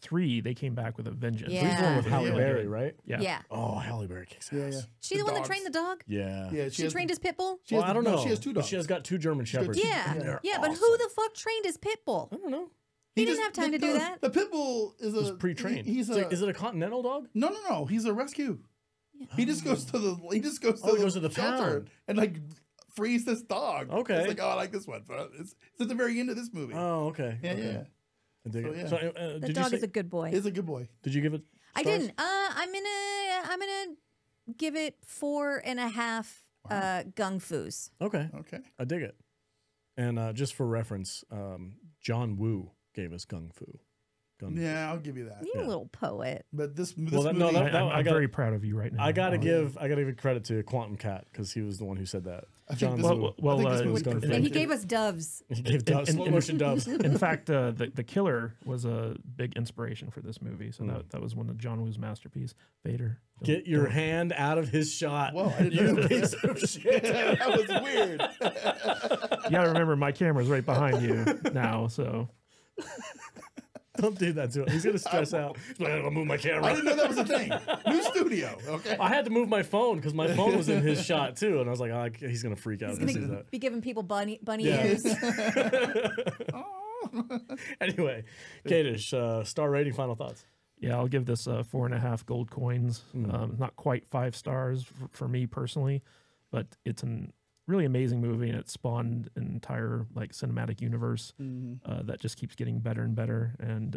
Speaker 4: 3, they came back with a vengeance.
Speaker 3: Yeah.
Speaker 2: He's the one with Halle
Speaker 1: Yeah.
Speaker 2: Berry, right?
Speaker 3: Yeah.
Speaker 2: Oh, Halle Berry kicks ass.
Speaker 1: Yeah.
Speaker 3: She the one that trained the dog?
Speaker 2: Yeah.
Speaker 1: Yeah,
Speaker 3: She trained his pit bull?
Speaker 1: She has
Speaker 2: Well, I don't know.
Speaker 1: She has 2
Speaker 2: But
Speaker 1: dogs.
Speaker 2: she has got 2 German shepherds.
Speaker 3: Yeah.
Speaker 2: They're
Speaker 3: Yeah, but who
Speaker 2: awesome.
Speaker 3: the fuck trained his pit bull?
Speaker 2: I don't know.
Speaker 3: He didn't have time to do that.
Speaker 1: The pit bull is
Speaker 2: It's pre-trained.
Speaker 1: He's
Speaker 2: Is it a Continental dog?
Speaker 1: No. He's a rescue. He just goes to the. He just goes to
Speaker 2: he
Speaker 1: the
Speaker 2: goes to the
Speaker 1: shelter
Speaker 2: pound.
Speaker 1: and like frees this dog.
Speaker 2: Okay.
Speaker 1: It's like, oh, I like this one. But it's at the very end of this movie.
Speaker 2: Oh, okay.
Speaker 1: yeah,
Speaker 2: okay.
Speaker 1: yeah.
Speaker 2: I dig
Speaker 1: So,
Speaker 2: it.
Speaker 1: yeah.
Speaker 2: So,
Speaker 3: The
Speaker 2: did you
Speaker 3: dog
Speaker 2: say,
Speaker 3: is a good boy.
Speaker 1: He's a good boy.
Speaker 2: Did you give it?
Speaker 3: I
Speaker 2: stars?
Speaker 3: didn't. I'm gonna give it 4.5 gung fus.
Speaker 2: Okay.
Speaker 1: Okay.
Speaker 2: I dig it. And just for reference, John Woo gave us Gung Fu.
Speaker 1: Yeah, I'll give you that.
Speaker 3: You little poet.
Speaker 1: But this
Speaker 2: Well,
Speaker 1: movie.
Speaker 2: no, that-
Speaker 4: I'm
Speaker 2: I got-
Speaker 4: very proud of you right now.
Speaker 2: I gotta give credit to Quantum Cat because he was the one who said that.
Speaker 1: think
Speaker 2: John
Speaker 1: this-
Speaker 2: Woo.
Speaker 4: Well,
Speaker 1: I think this
Speaker 4: uh,
Speaker 1: movie's
Speaker 2: Gung Fu.
Speaker 3: And he gave us doves.
Speaker 2: He gave doves, slow motion doves.
Speaker 4: In fact, the killer was a big inspiration for this movie. So that was one of John Woo's masterpiece. Vader.
Speaker 2: Get your hand out of his shot.
Speaker 1: Whoa, I didn't know
Speaker 2: You
Speaker 1: that.
Speaker 2: piece of shit.
Speaker 1: that was weird.
Speaker 4: You gotta remember my camera's right behind you now. So
Speaker 2: Don't do that to him. He's gonna stress out. He's like, I'll move my camera.
Speaker 1: I didn't know that was a thing. New studio. Okay.
Speaker 2: I had to move my phone because my phone was in his shot too, and I was like, oh, he's gonna freak out.
Speaker 3: He's
Speaker 2: if he
Speaker 3: gonna
Speaker 2: sees that.
Speaker 3: be giving people bunny
Speaker 2: Yeah.
Speaker 3: ears.
Speaker 2: Anyway, Kadish, star rating, final thoughts.
Speaker 4: yeah, I'll give this 4.5 gold coins. Not quite 5 stars for me personally, but it's a really amazing movie, and it spawned an entire like cinematic universe that just keeps getting better and better. And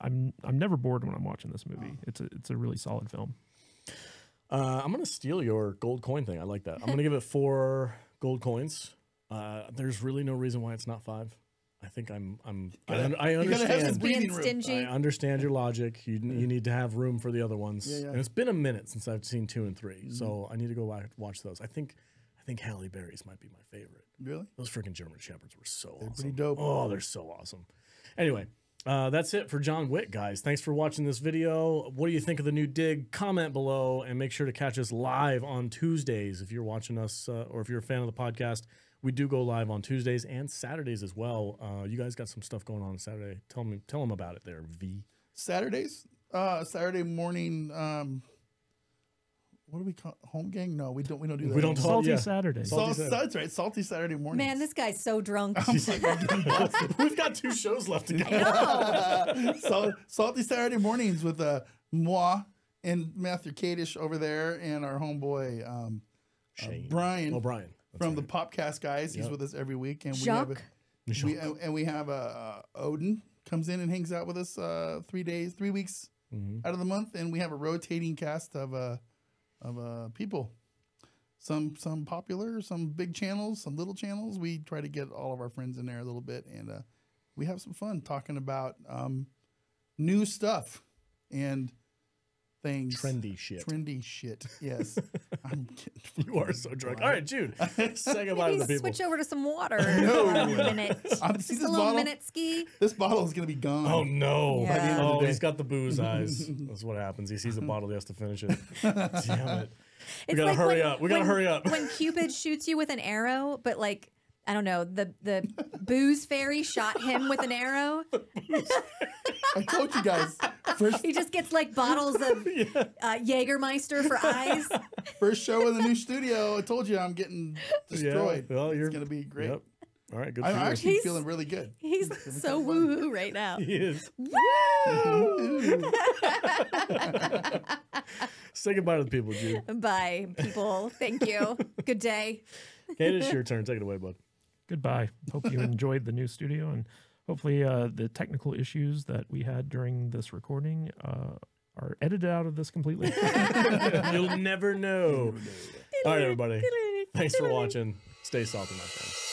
Speaker 4: I'm never bored when I'm watching this movie. It's a really solid film.
Speaker 2: I'm gonna steal your gold coin thing. I like that. I'm gonna give it 4 gold coins. There's really no reason why it's not 5. I think I
Speaker 1: You gotta have some
Speaker 2: understand.
Speaker 1: breathing
Speaker 3: Being
Speaker 1: room.
Speaker 3: stingy.
Speaker 2: I understand your logic. You need to have room for the other ones.
Speaker 1: Yeah.
Speaker 2: And it's been a minute since I've seen 2 and 3, so I need to go watch those. I think Halle Berry's might be my favorite.
Speaker 1: Really?
Speaker 2: Those freaking German Shepherds were so awesome.
Speaker 1: pretty dope.
Speaker 2: Oh, they're so awesome. Anyway, that's it for John Wick, guys. Thanks for watching this video. What do you think of the new dig? Comment below, and make sure to catch us live on Tuesdays if you're watching us or if you're a fan of the podcast. We do go live on Tuesdays and Saturdays as well. You guys got some stuff going on Saturday. Tell them about it there, V.
Speaker 1: Saturdays? Saturday morning. What do we call home gang? No, we don't do that.
Speaker 2: We don't talk.
Speaker 4: Salty
Speaker 2: yeah.
Speaker 4: Saturday.
Speaker 1: That's right. Salty Saturday morning.
Speaker 3: Man, this guy's so drunk.
Speaker 2: We've got 2 shows left to go.
Speaker 1: Salty Saturday mornings with moi and Matthew Kadish over there and our homeboy
Speaker 2: Shane.
Speaker 1: Brian.
Speaker 2: Oh, Brian. That's
Speaker 1: From
Speaker 2: right.
Speaker 1: the Popcast guys. He's
Speaker 2: Yep.
Speaker 1: with us every week, and
Speaker 3: Jacques.
Speaker 1: we have Odin comes in and hangs out with us 3 weeks out of the month, and we have a rotating cast of people. Some popular, some big channels, some little channels. We try to get all of our friends in there a little bit, and we have some fun talking about new stuff and things.
Speaker 2: Trendy shit.
Speaker 1: Yes. I'm getting
Speaker 2: You are so drunk. All right, Jude. Say goodbye to
Speaker 3: Maybe
Speaker 2: the people.
Speaker 3: switch over to some water for a minute.
Speaker 1: See
Speaker 3: Just
Speaker 1: this
Speaker 3: a little
Speaker 1: bottle?
Speaker 3: minute ski.
Speaker 1: This bottle is gonna be gone.
Speaker 2: Oh no!
Speaker 3: By the end
Speaker 1: of the
Speaker 2: Oh,
Speaker 1: day.
Speaker 2: he's got the booze eyes. That's what happens. He sees a bottle, he has to finish it. Damn it! We gotta hurry up. We gotta hurry up.
Speaker 3: When Cupid shoots you with an arrow, but like I don't know, the booze fairy shot him with an arrow.
Speaker 1: I told you guys.
Speaker 3: He just gets like bottles of Jägermeister for eyes.
Speaker 1: First show in the new studio. I told you I'm getting destroyed.
Speaker 2: Yeah, well,
Speaker 1: it's gonna be great.
Speaker 2: Yep. All right, good for
Speaker 1: I'm
Speaker 2: you.
Speaker 1: actually
Speaker 3: He's-
Speaker 1: feeling really good.
Speaker 3: He's so woohoo right now.
Speaker 2: He is.
Speaker 3: Woo!
Speaker 2: Say goodbye to the people, Jude.
Speaker 3: Bye, people. Thank you. Good day.
Speaker 2: Kate, it's your turn. Take it away, bud.
Speaker 4: Goodbye. Hope you enjoyed the new studio, and hopefully the technical issues that we had during this recording are edited out of this completely.
Speaker 2: You'll never know. All right, everybody. Thanks for watching. Stay salty, my friends.